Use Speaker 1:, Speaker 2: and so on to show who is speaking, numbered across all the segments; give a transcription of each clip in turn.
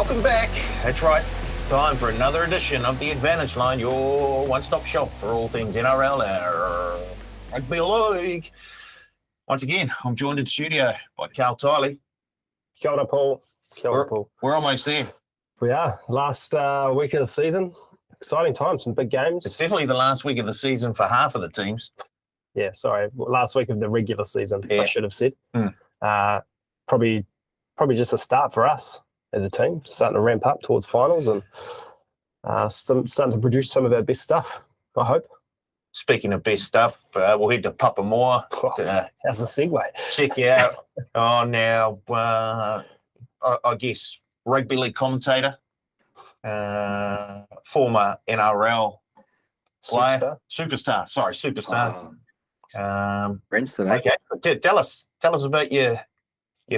Speaker 1: Welcome back. That's right. It's time for another edition of The Advantage Line, your one-stop shop for all things NRL and rugby league. Once again, I'm joined in studio by Carl Tiley.
Speaker 2: Kia ora, Paul. Kia ora, Paul.
Speaker 1: We're almost there.
Speaker 2: We are. Last week of the season. Exciting times, some big games.
Speaker 1: It's definitely the last week of the season for half of the teams.
Speaker 2: Yeah, sorry. Last week of the regular season,
Speaker 1: Yeah.
Speaker 2: I should have said. Probably just a start for us as a team, starting to ramp up towards finals and starting to produce some of our best stuff, I hope.
Speaker 1: Speaking of best stuff, we'll head to Papamoa.
Speaker 2: How's the segue?
Speaker 1: Check out, I guess, rugby league commentator, former NRL player. Superstar.
Speaker 3: Friends today.
Speaker 1: Okay, tell us about your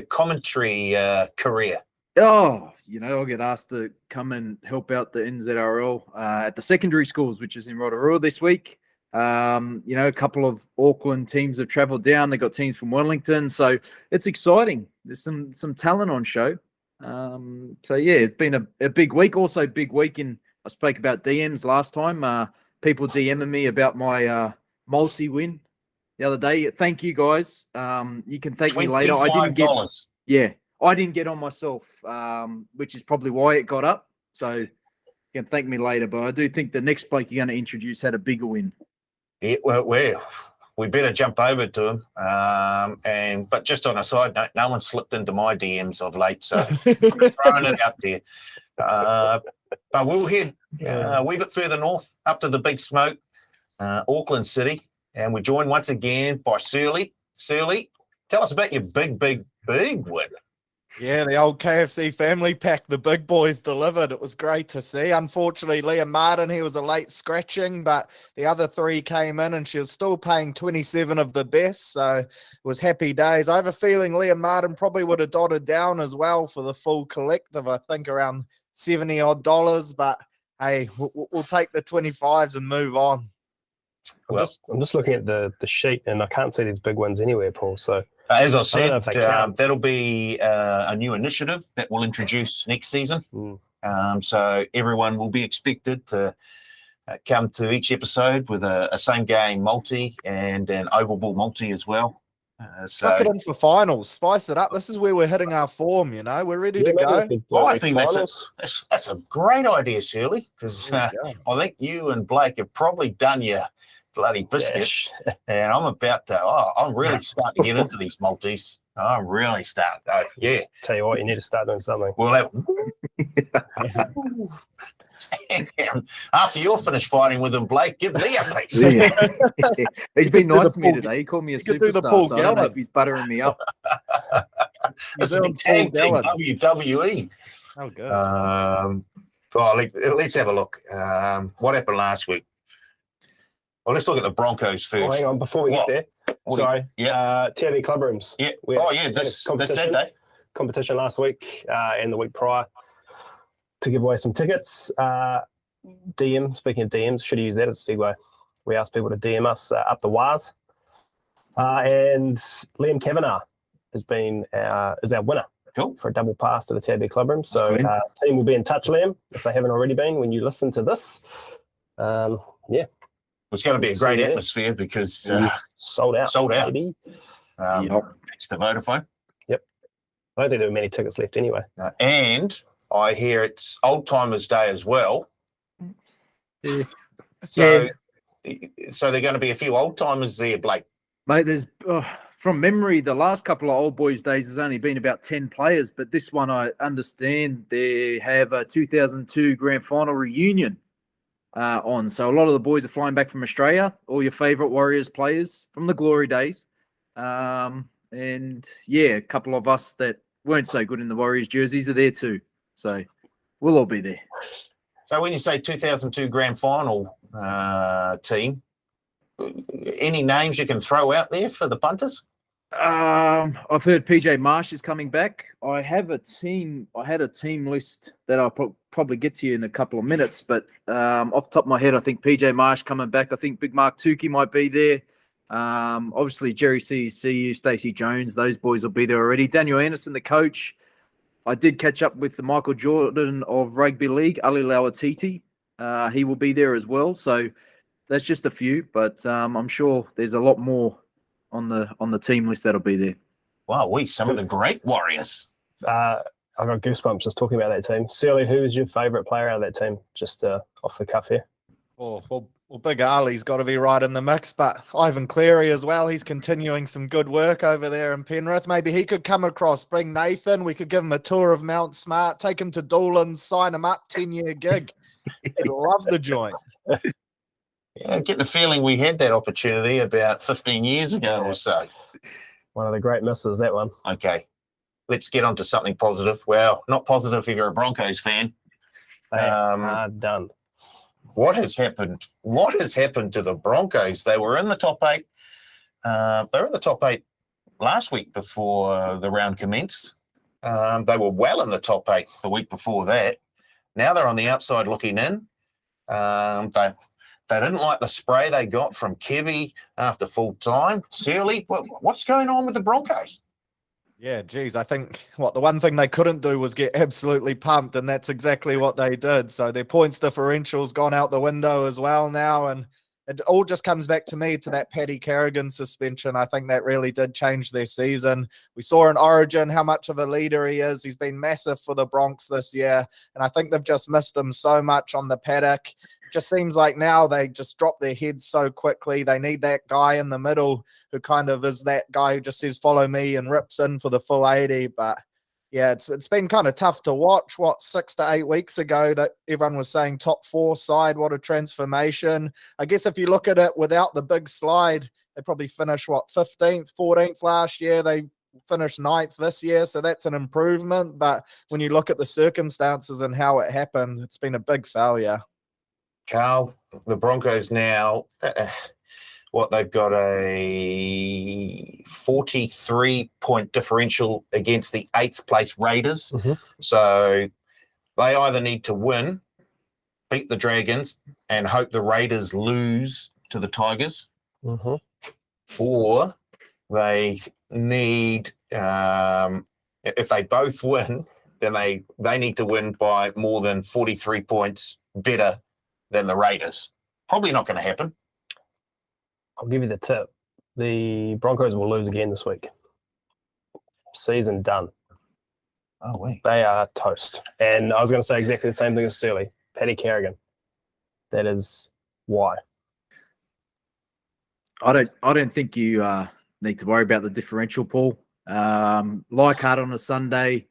Speaker 1: commentary career.
Speaker 3: Oh, I get asked to come and help out the NZRL at the secondary schools, which is in Rotorua this week. A couple of Auckland teams have travelled down. They got teams from Wellington, so it's exciting. There's some talent on show. It's been a big week. Also, big week I spoke about DMs last time. People DMing me about my multi-win the other day. Thank you guys. You can thank me later. I didn't get on myself, which is probably why it got up. So you can thank me later. But I do think the next bloke you're going to introduce had a bigger win.
Speaker 1: Yeah, well, we better jump over to him. But just on a side note, no one slipped into my DMs of late, so throwing it out there. But we'll head a wee bit further north, up to the big smoke, Auckland City, and we're joined once again by Surly. Surly, tell us about your big win.
Speaker 4: Yeah, the old KFC family pack, the big boys delivered. It was great to see. Unfortunately, Liam Martin, he was a late scratching, but the other three came in and she was still paying 27 of the best, so it was happy days. I have a feeling Liam Martin probably would have dotted down as well for the full collective, I think around $70 odd, but hey, we'll take the 25s and move on.
Speaker 2: I'm just looking at the sheet and I can't see these big ones anywhere, Paul, so...
Speaker 1: As I said, that'll be a new initiative that we'll introduce next season. So everyone will be expected to come to each episode with a same game multi and an oval ball multi as well.
Speaker 4: Chuck it in for finals, spice it up. This is where we're hitting our form. We're ready to go.
Speaker 1: I think that's a great idea, Shirley, because I think you and Blake have probably done your bloody biscuits, and I'm really starting to get into these multis. I'm really starting to go, yeah.
Speaker 2: Tell you what, you need to start doing something.
Speaker 1: We'll have... After you're finished fighting with him, Blake, give me a piece.
Speaker 3: Yeah. He's been nice to me today. He called me a superstar, so I don't know if he's buttering me up.
Speaker 1: It's a big tag team, WWE.
Speaker 4: Oh, good.
Speaker 1: Let's have a look. What happened last week? Well, let's look at the Broncos first.
Speaker 2: Oh, hang on, before we get there. Sorry. TAB Club Rooms.
Speaker 1: Yeah. This Saturday.
Speaker 2: Competition last week and the week prior to give away some tickets. Speaking of DMs, should have used that as a segue. We asked people to DM us up the wires. And Liam Kavanagh is our winner.
Speaker 1: Cool.
Speaker 2: For a double pass to the TAB Club Room. So team will be in touch, Liam, if they haven't already been when you listen to this.
Speaker 1: It's going to be a great atmosphere because
Speaker 2: sold out.
Speaker 1: Maybe. Thanks to Vodafone.
Speaker 2: Yep. I don't think there were many tickets left anyway.
Speaker 1: And I hear it's Old Timers Day as well.
Speaker 3: Yeah.
Speaker 1: So there are going to be a few old timers there, Blake.
Speaker 3: Mate, there's from memory, the last couple of old boys days has only been about 10 players, but this one I understand they have a 2002 grand final reunion on. So a lot of the boys are flying back from Australia, all your favourite Warriors players from the glory days. A couple of us that weren't so good in the Warriors jerseys are there too. So we'll all be there.
Speaker 1: So when you say 2002 grand final team, any names you can throw out there for the punters?
Speaker 3: I've heard PJ Marsh is coming back. I had a team list that I'll probably get to you in a couple of minutes, but off the top of my head, I think PJ Marsh coming back. I think Big Mark Tukey might be there. Obviously Jerry CU, Stacey Jones, those boys will be there already. Daniel Anderson, the coach. I did catch up with the Michael Jordan of rugby league, Ali Lauatiti. He will be there as well. So that's just a few, but I'm sure there's a lot more on the team list that'll be there.
Speaker 1: Wow, some of the great Warriors.
Speaker 2: I got goosebumps just talking about that team. Searley, who is your favourite player out of that team? Just off the cuff here.
Speaker 4: Oh, well, Big Ali's got to be right in the mix, but Ivan Cleary as well. He's continuing some good work over there in Penrith. Maybe he could come across, bring Nathan. We could give him a tour of Mount Smart, take him to Doolan, sign him up, 10-year gig. He'd love the joint.
Speaker 1: Yeah, I get the feeling we had that opportunity about 15 years ago or so.
Speaker 2: One of the great misses, that one.
Speaker 1: Okay, let's get on to something positive. Well, not positive if you're a Broncos fan.
Speaker 2: They are done.
Speaker 1: What has happened? What has happened to the Broncos? They were in the top 8. They were in the top 8 last week before the round commenced. They were well in the top 8 the week before that. Now they're on the outside looking in. They didn't like the spray they got from Kevy after full time. Searley, what's going on with the Broncos?
Speaker 4: Yeah, geez, I think the one thing they couldn't do was get absolutely pumped, and that's exactly what they did. So their points differential's gone out the window as well now, and it all just comes back to me to that Paddy Carrigan suspension. I think that really did change their season. We saw in Origin how much of a leader he is. He's been massive for the Bronx this year, and I think they've just missed him so much on the paddock. It just seems like now they just drop their heads so quickly. They need that guy in the middle who kind of is that guy who just says, follow me, and rips in for the full 80. But yeah, it's been kind of tough to watch. 6 to 8 weeks ago that everyone was saying top 4 side, what a transformation. I guess if you look at it without the big slide, they probably finished 15th, 14th last year. They finished 9th this year, so that's an improvement. But when you look at the circumstances and how it happened, it's been a big failure.
Speaker 1: Carl, the Broncos now, they've got a 43-point differential against the 8th place Raiders.
Speaker 2: Mm-hmm.
Speaker 1: So they either need to win, beat the Dragons, and hope the Raiders lose to the Tigers,
Speaker 2: mm-hmm.
Speaker 1: or they need, if they both win, then they need to win by more than 43 points better than the Raiders. Probably not going to happen.
Speaker 2: I'll give you the tip. The Broncos will lose again this week. Season done.
Speaker 1: Oh, wait.
Speaker 2: They are toast. And I was going to say exactly the same thing as Searley. Paddy Carrigan. That is why.
Speaker 3: I don't think you need to worry about the differential, Paul. Leichhardt on a Sunday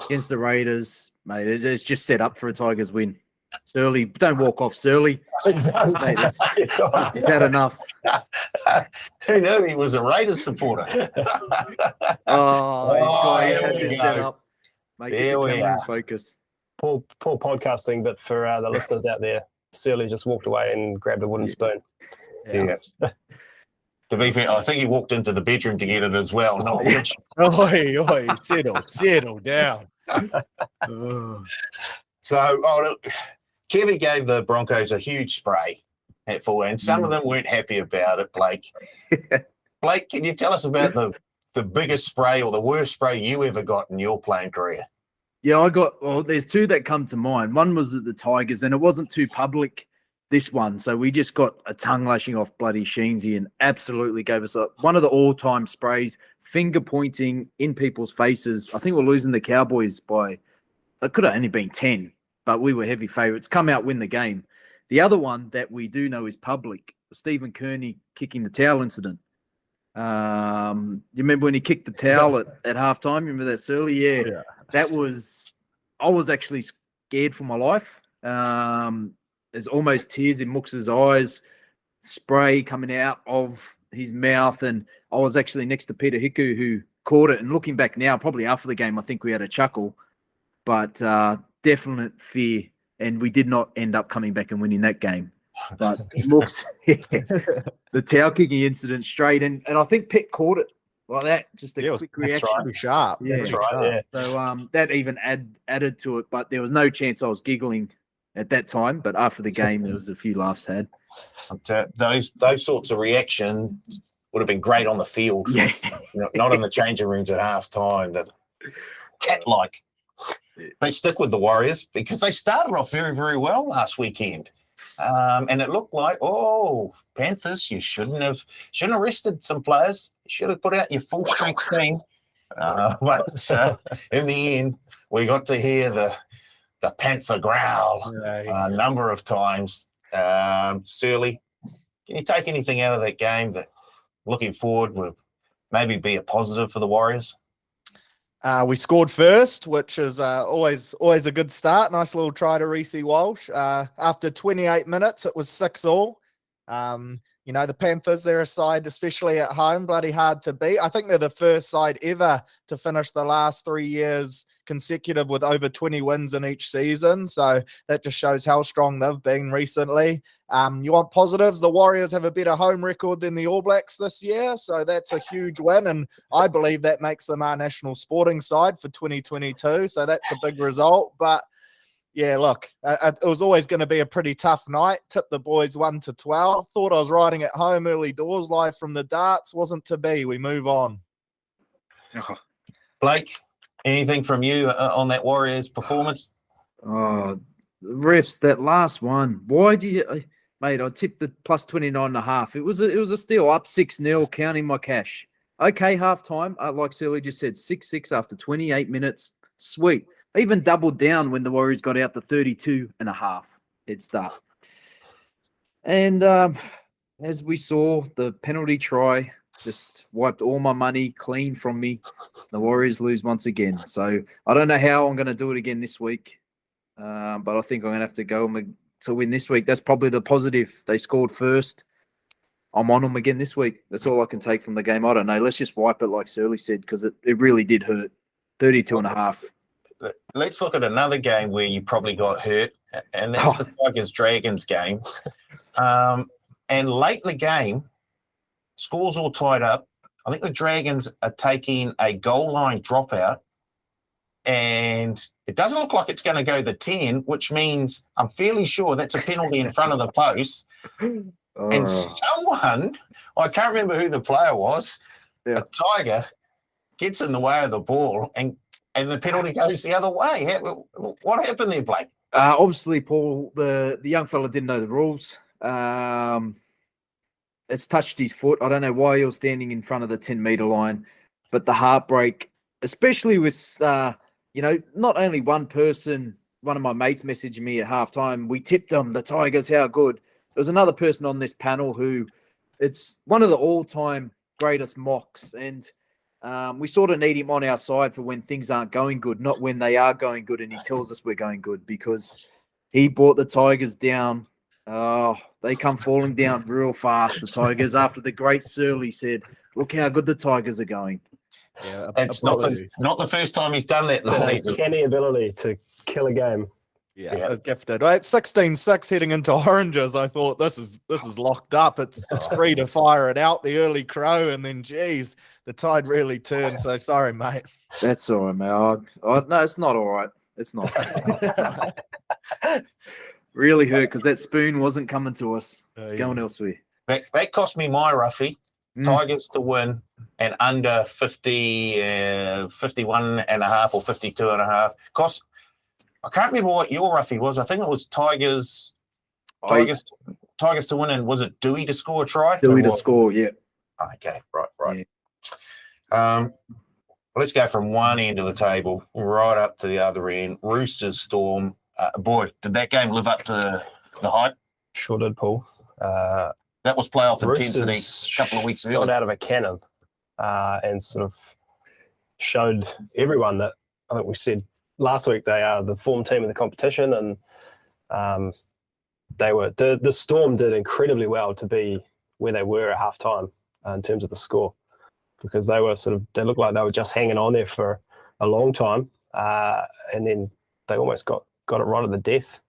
Speaker 3: against the Raiders, mate. It's just set up for a Tigers win. Searley, don't walk off, Searley. Mate, it's had enough.
Speaker 1: Who knew he was a Raiders supporter?
Speaker 3: He's had this set up.
Speaker 1: There we are.
Speaker 3: Focus.
Speaker 2: Poor podcasting, but for the listeners out there, Searley just walked away and grabbed a wooden spoon.
Speaker 1: Yeah. To be fair, I think he walked into the bedroom to get it as well. Not which.
Speaker 4: Oi, settle down.
Speaker 1: So, Kevy gave the Broncos a huge spray at full, and some of them weren't happy about it, Blake. Blake, can you tell us about the biggest spray or the worst spray you ever got in your playing career?
Speaker 3: Yeah, there's 2 that come to mind. One was at the Tigers, and it wasn't too public, this one. So we just got a tongue lashing off bloody Sheensy and absolutely gave us one of the all-time sprays, finger pointing in people's faces. I think we're losing the Cowboys by, it could have only been 10, but we were heavy favourites. Come out, win the game. The other one that we do know is public, Stephen Kearney kicking the towel incident. You remember when he kicked the towel at halftime? Remember that, Searley? Yeah. I was actually scared for my life. There's almost tears in Mooks's eyes, spray coming out of his mouth. And I was actually next to Peter Hiku, who caught it. And looking back now, probably after the game, I think we had a chuckle. But definite fear. And we did not end up coming back and winning that game. But Mooks, the towel kicking incident straight. And I think Pitt caught it like that. Just a quick reaction.
Speaker 4: Right. Pretty sharp.
Speaker 3: Yeah,
Speaker 2: that's right. Yeah.
Speaker 3: So that even added to it. But there was no chance I was giggling at that time. But after the game, there was a few laughs had.
Speaker 1: Those sorts of reactions would have been great on the field.
Speaker 3: Yeah.
Speaker 1: Not in the changing rooms at half time. cat-like. They stick with the Warriors because they started off very, very well last weekend. And it looked like, Panthers, you shouldn't have rested some players. You should have put out your full-strength team. But in the end, we got to hear the Panther growl a number of times. Surly, can you take anything out of that game that, looking forward, would maybe be a positive for the Warriors?
Speaker 4: We scored first, which is always a good start. Nice little try to Reece Walsh. After 28 minutes, it was 6-all. The Panthers, they're a side, especially at home, bloody hard to beat. I think they're the first side ever to finish the last 3 years consecutive with over 20 wins in each season. So that just shows how strong they've been recently. You want positives? The Warriors have a better home record than the All Blacks this year. So that's a huge win. And I believe that makes them our national sporting side for 2022. So that's a big result. But yeah, look, it was always going to be a pretty tough night. Tipped the boys 1-12. Thought I was riding at home early doors live from the darts. Wasn't to be. We move on.
Speaker 1: Blake, anything from you on that Warriors performance?
Speaker 3: Oh, refs, that last one. Why do you, mate? I tipped the plus 29.5. It was a steal, up 6-0, counting my cash. Okay, halftime, like Surly just said, 6-6 after 28 minutes. Sweet. I even doubled down when the Warriors got out to 32.5 head start. And as we saw, the penalty try just wiped all my money clean from me. The Warriors lose once again. So I don't know how I'm going to do it again this week. But I think I'm going to have to go to win this week. That's probably the positive. They scored first. I'm on them again this week. That's all I can take from the game. I don't know. Let's just wipe it like Surly said, because it really did hurt. 32.5.
Speaker 1: Let's look at another game where you probably got hurt, and that's the Tigers-Dragons game. And late in the game, scores all tied up. I think the Dragons are taking a goal line dropout, and it doesn't look like it's going to go the 10, which means I'm fairly sure that's a penalty in front of the post. And someone, I can't remember who the player was, a Tiger, gets in the way of the ball, and the penalty goes the other way. What happened there, Blake?
Speaker 3: Obviously, Paul, the young fella didn't know the rules. It's touched his foot. I don't know why he was standing in front of the 10-meter line, but the heartbreak, especially with, not only one person, one of my mates messaged me at halftime, we tipped them, the Tigers, how good. There was another person on this panel who, it's one of the all-time greatest mocks, and we sort of need him on our side for when things aren't going good, not when they are going good and he tells us we're going good, because he brought the Tigers down. Oh, they come falling down real fast, the Tigers, after the great Surly said, look how good the Tigers are going.
Speaker 4: Yeah,
Speaker 1: it's not the first time he's done that this season.
Speaker 2: Uncanny ability to kill a game.
Speaker 4: Yeah, it's gifted. At 16-6 heading into Oranges, I thought this is locked up. It's free to fire it out, the early crow, and then, geez, the tide really turned. So sorry, mate.
Speaker 3: That's all right, mate. No, it's not all right. It's not. Really hurt because that spoon wasn't coming to us. It's going elsewhere.
Speaker 1: That cost me my roughie. Tigers to win and under 51.5 or 52.5. I can't remember what your roughie was. I think it was Tigers to win, and was it Dewey to score a try?
Speaker 3: Dewey to score, yeah.
Speaker 1: Okay, right. Yeah. Let's go from one end of the table right up to the other end. Roosters Storm. Boy, did that game live up to the hype?
Speaker 2: Sure did, Paul.
Speaker 1: That was playoff intensity a couple of weeks ago.
Speaker 2: Got out of a cannon and sort of showed everyone that, I think we said last week, they are the form team of the competition, and the Storm did incredibly well to be where they were at halftime in terms of the score, because they looked like they were just hanging on there for a long time, and then they almost got it right at the death.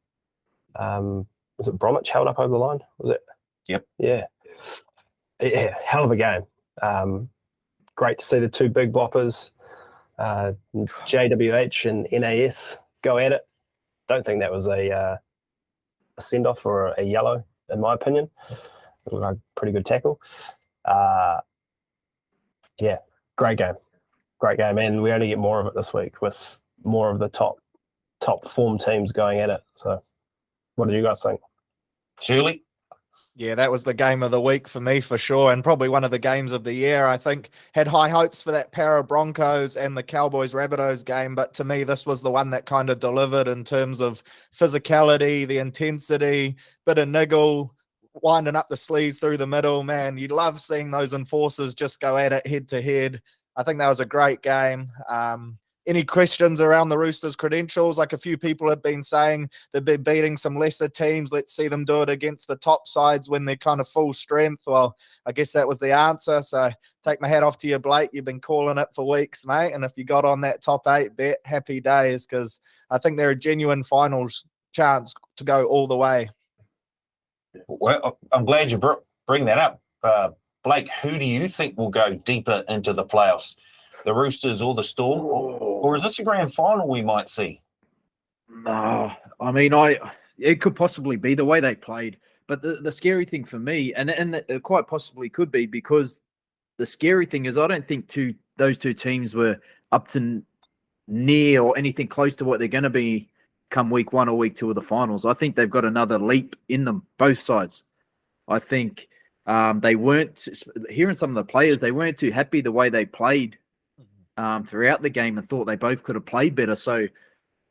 Speaker 2: Was it Bromwich held up over the line? Was it?
Speaker 1: Yep.
Speaker 2: Yeah, hell of a game. Great to see the two big boppers, JWH and NAS, go at it. Don't think that was a send-off or a yellow, in my opinion. It looked like a pretty good tackle. Great game. great game, and we only get more of it this week with more of the top form teams going at it. So, what do you guys think?
Speaker 1: Shirley?
Speaker 4: Yeah, that was the game of the week for me for sure, and probably one of the games of the year. I think had high hopes for that Para Broncos and the Cowboys Rabbitohs game, but to me, this was the one that kind of delivered in terms of physicality, the intensity, bit of niggle, winding up the sleeves through the middle. Man, you love seeing those enforcers just go at it head to head. I think that was a great game. Any questions around the Roosters' credentials? Like a few people have been saying they've been beating some lesser teams. Let's see them do it against the top sides when they're kind of full strength. Well, I guess that was the answer. So take my hat off to you, Blake. You've been calling it for weeks, mate. And if you got on that top 8 bet, happy days, because I think they're a genuine finals chance to go all the way.
Speaker 1: Well, I'm glad you bring that up. Blake, who do you think will go deeper into the playoffs? The Roosters or the Storm? Or is this a grand final we might see?
Speaker 3: No, I mean, it could possibly be the way they played. But the scary thing for me, and it quite possibly could be, because the scary thing is I don't think those two teams were up to near or anything close to what they're going to be come week 1 or week 2 of the finals. I think they've got another leap in them, both sides. I think they weren't, hearing some of the players, they weren't too happy the way they played throughout the game and thought they both could have played better. So,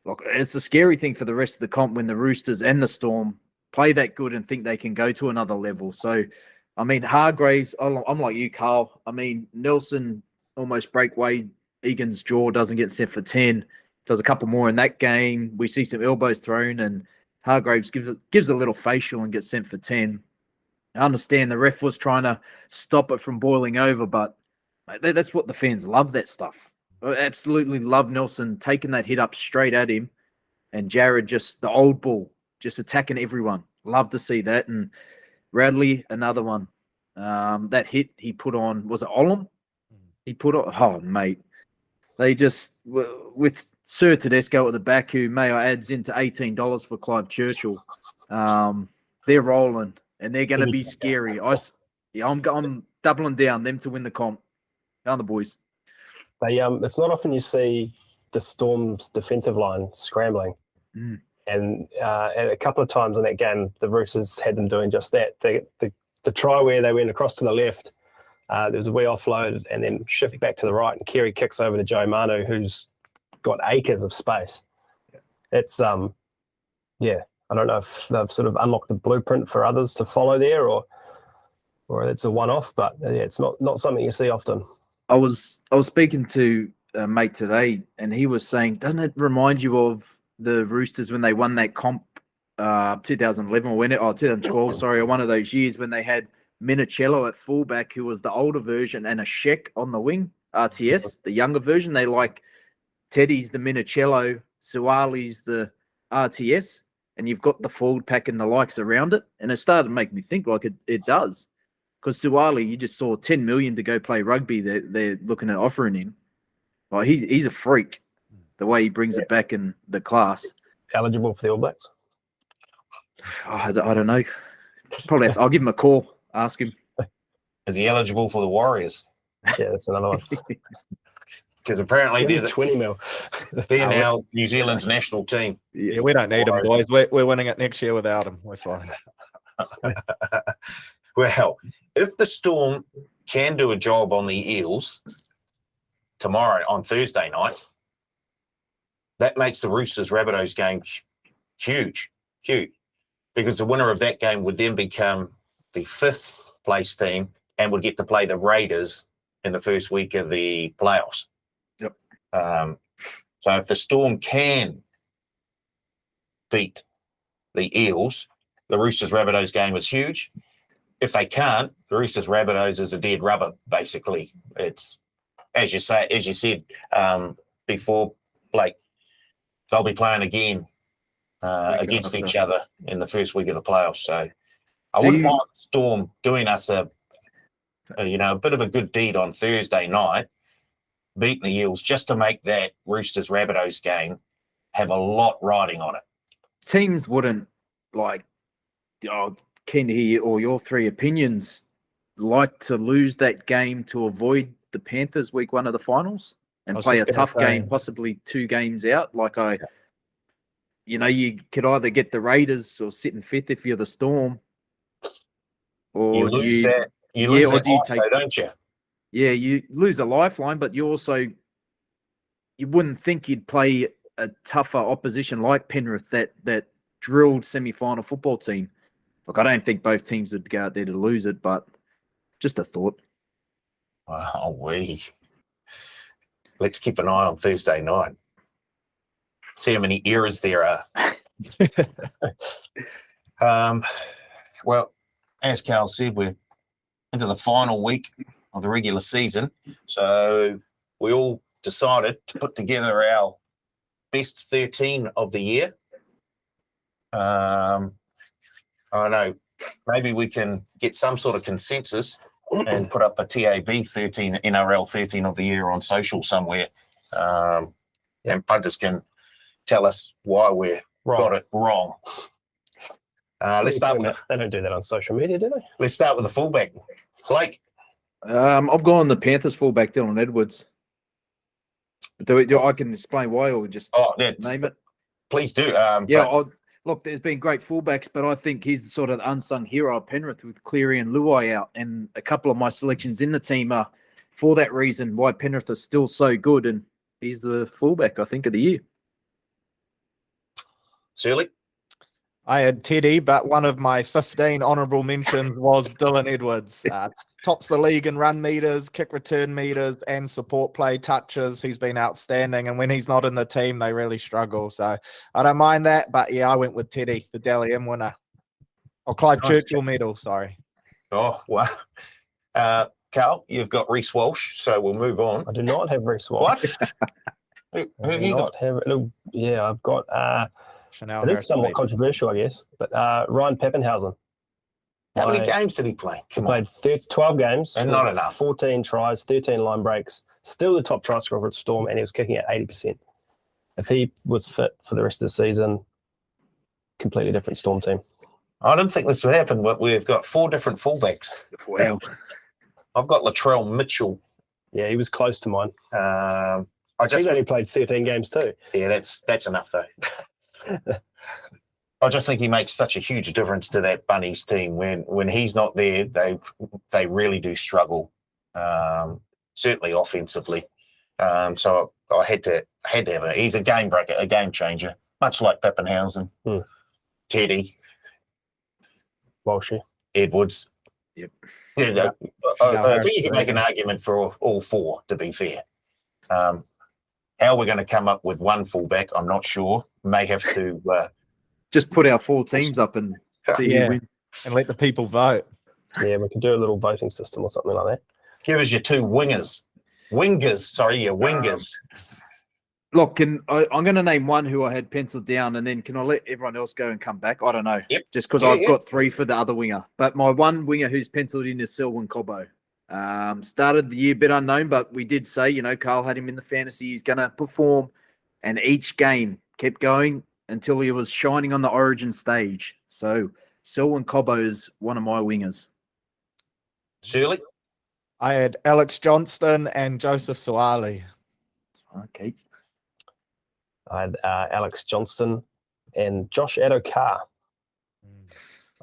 Speaker 3: look, it's a scary thing for the rest of the comp when the Roosters and the Storm play that good and think they can go to another level. So, I mean, Hargreaves, I'm like you, Carl. I mean, Nelson almost break Wade Egan's jaw, doesn't get sent for 10, does a couple more in that game. We see some elbows thrown, and Hargreaves gives a little facial and gets sent for 10. I understand the ref was trying to stop it from boiling over, but that's what the fans love, that stuff. I absolutely love Nelson taking that hit up straight at him, and Jared just, the old bull, just attacking everyone. Love to see that. And Radley, another one. That hit he put on, was it Olam? He put on, oh, mate. They just, with Sir Tedesco at the back, who may I adds into $18 for Clive Churchill, they're rolling, and they're going to be scary. I'm doubling down them to win the comp. Down the boys.
Speaker 2: It's not often you see the Storm's defensive line scrambling. And a couple of times in that game, the Roosters had them doing just that. The try where they went across to the left, there was a wee offload and then shift back to the right, and Kerry kicks over to Joe Manu, who's got acres of space. It's, I don't know if they've sort of unlocked the blueprint for others to follow there, or it's a one-off, but it's not something you see often.
Speaker 3: I was speaking to a mate today, and he was saying, doesn't it remind you of the Roosters when they won that comp 2011 or 2012, sorry, one of those years when they had Minicello at fullback, who was the older version, and a Sheck on the wing, RTS, the younger version. They like Teddy's the Minicello, Suali's the RTS, and you've got the forward pack and the likes around it. And it started to make me think like it does. Because Suwali, you just saw 10 million to go play rugby. They're looking at offering him. Well, he's a freak. The way he brings it back in the class.
Speaker 2: Eligible for the All Blacks?
Speaker 3: I don't know. Probably I'll give him a call. Ask him.
Speaker 1: Is he eligible for the Warriors?
Speaker 2: Yeah, that's another one.
Speaker 1: Because apparently they're
Speaker 2: 20 mil.
Speaker 1: They're now New Zealand's national team.
Speaker 4: Yeah, we don't need him, boys. We're winning it next year without him. We're fine.
Speaker 1: Well, if the Storm can do a job on the Eels tomorrow, on Thursday night, that makes the Roosters Rabbitohs game huge, because the winner of that game would then become the 5th place team and would get to play the Raiders in the first week of the playoffs.
Speaker 3: Yep.
Speaker 1: So if the Storm can beat the Eels, the Roosters Rabbitohs game is huge. If they can't, the Roosters Rabbitohs is a dead rubber, basically. It's, as you said before, Blake, they'll be playing again against each other in the first week of the playoffs. So I wouldn't mind Storm doing us a bit of a good deed on Thursday night, beating the Eels, just to make that Roosters Rabbitohs game have a lot riding on it.
Speaker 3: Teams wouldn't keen to hear all your 3 opinions, like to lose that game to avoid the Panthers week 1 of the finals? and
Speaker 4: was
Speaker 3: play a
Speaker 4: just gonna
Speaker 3: tough game,
Speaker 4: say.
Speaker 3: possibly 2 games out. Like you could either get the Raiders or sit in 5th if you're the Storm, or
Speaker 1: You lose that. You lose
Speaker 3: or
Speaker 1: that
Speaker 3: do you
Speaker 1: also,
Speaker 3: take?
Speaker 1: don't you?
Speaker 3: Yeah, you lose a lifeline, but you wouldn't think you'd play a tougher opposition like Penrith that drilled semi-final football team. Look, I don't think both teams would go out there to lose it, but just a thought.
Speaker 1: Wow, let's keep an eye on Thursday night. See how many errors there are. Well, as Carl said, we're into the final week of the regular season. So we all decided to put together our best 13 of the year. I don't know, maybe we can get some sort of consensus and put up a TAB 13, NRL 13 of the year on social somewhere. And punters can tell us why we got it wrong. Let's start with
Speaker 2: they don't do that on social media, do they?
Speaker 1: Let's start with the fullback, Blake.
Speaker 3: I've gone the Panthers fullback Dylan Edwards. I can explain why, or just name it.
Speaker 1: Please do.
Speaker 3: Look, there's been great fullbacks, but I think he's the sort of unsung hero of Penrith with Cleary and Luai out, and a couple of my selections in the team are for that reason why Penrith are still so good, and he's the fullback, I think, of the year.
Speaker 1: Shirley?
Speaker 4: I had Teddy, but one of my 15 honourable mentions was Dylan Edwards. Tops the league in run meters, kick return meters, and support play touches. He's been outstanding, and when he's not in the team, they really struggle. So I don't mind that, but yeah, I went with Teddy, the Dally M winner. Or Clive Churchill medal, sorry.
Speaker 1: Oh, wow. Carl, you've got Reece Walsh, so we'll move on.
Speaker 2: I do not have Reece Walsh.
Speaker 1: What? Who have you got?
Speaker 2: I've got...
Speaker 4: Chanel
Speaker 2: it is somewhat controversial, I guess, but Ryan Pappenhausen.
Speaker 1: How many games did he play?
Speaker 2: He played 12 games.
Speaker 1: And not enough.
Speaker 2: 14 tries, 13 line breaks. Still the top try scorer at Storm, and he was kicking at 80%. If he was fit for the rest of the season, completely different Storm team.
Speaker 1: I didn't think this would happen, but we've got 4 different fullbacks.
Speaker 3: Wow.
Speaker 1: I've got Latrell Mitchell.
Speaker 2: Yeah, he was close to mine.
Speaker 1: He's
Speaker 2: only played 13 games too.
Speaker 1: Yeah, that's enough though. I just think he makes such a huge difference to that Bunnies team. When he's not there, they really do struggle, certainly offensively. So I had to have it. He's a game breaker, a game changer, much like Pappenhausen, Teddy,
Speaker 2: Walshy,
Speaker 1: Edwards.
Speaker 3: Yep.
Speaker 1: Yeah, I think you can make an argument for all 4, to be fair. How we're going to come up with one fullback, I'm not sure. May have to
Speaker 3: just put our 4 teams up and see who wins.
Speaker 4: And let the people vote.
Speaker 2: Yeah, we could do a little voting system or something like that.
Speaker 1: Give us your 2 wingers. Wingers.
Speaker 3: Look, I'm going to name one who I had penciled down, and then can I let everyone else go and come back? I don't know.
Speaker 1: Yep.
Speaker 3: Just because I've got 3 for the other winger. But my one winger who's penciled in is Selwyn Cobbo. Started the year a bit unknown, but we did say, Carl had him in the fantasy. He's going to perform, and each game kept going until he was shining on the Origin stage. So Selwyn Cobbo is one of my wingers.
Speaker 1: Shirley?
Speaker 4: I had Alex Johnston and Joseph Suaalii.
Speaker 3: Okay.
Speaker 2: I had Alex Johnston and Josh Addo-Carr.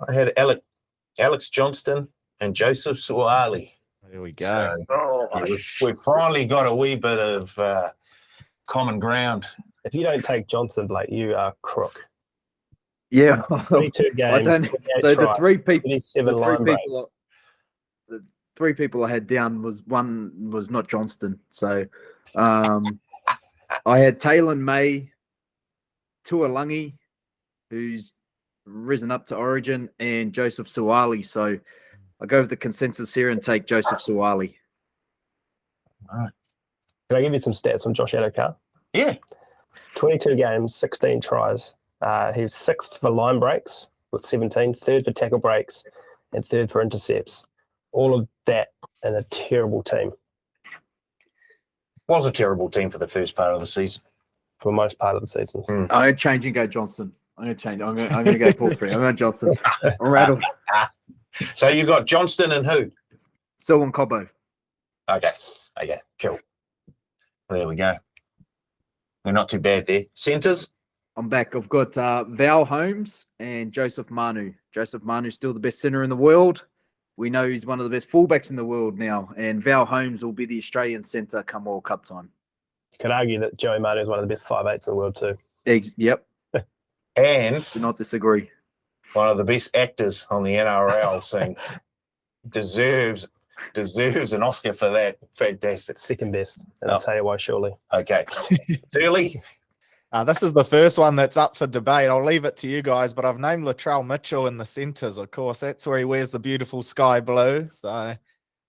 Speaker 1: I had Alex Johnston and Joseph Suaalii.
Speaker 4: There we go.
Speaker 1: So, we've finally got a wee bit of common ground.
Speaker 2: If you don't take Johnson, Blake, you are crook.
Speaker 3: Yeah.
Speaker 2: 22 games, 28 tries, 27 line breaks.
Speaker 3: The 3 people I had down was not Johnston. So I had Taylor May, Tuolangi, who's risen up to Origin, and Joseph Suaalii. So I go with the consensus here and take Joseph Suaalii.
Speaker 1: All right.
Speaker 2: Can I give you some stats on Josh Addo-Carr?
Speaker 1: Yeah.
Speaker 2: 22 games, 16 tries. He was 6th for line breaks with 17, 3rd for tackle breaks, and 3rd for intercepts. All of that in a terrible team.
Speaker 1: Was a terrible team for the first part of the season.
Speaker 2: For most part of the season.
Speaker 3: I'm going to change and go Johnston. I'm going to change. I'm going to go Paul Free. I'm going Johnston. I'm rattled.
Speaker 1: So you got Johnston and who?
Speaker 3: Selwyn Cobbo.
Speaker 1: Okay, cool. There we go. We're not too bad there. Centres?
Speaker 3: I'm back. I've got Val Holmes and Joseph Manu. Joseph Manu's still the best centre in the world. We know he's one of the best fullbacks in the world now, and Val Holmes will be the Australian centre come World Cup time.
Speaker 2: You could argue that Joey Manu is one of the best 5'8s in the world too.
Speaker 3: Yep.
Speaker 1: And
Speaker 3: Do not disagree.
Speaker 1: one of the best actors on the NRL scene. Deserves an Oscar for that. Fantastic.
Speaker 2: Second best. And I'll tell you why shortly.
Speaker 1: Okay. Early.
Speaker 4: This is the first one that's up for debate. I'll leave it to you guys, but I've named Latrell Mitchell in the centres, of course. That's where he wears the beautiful sky blue. So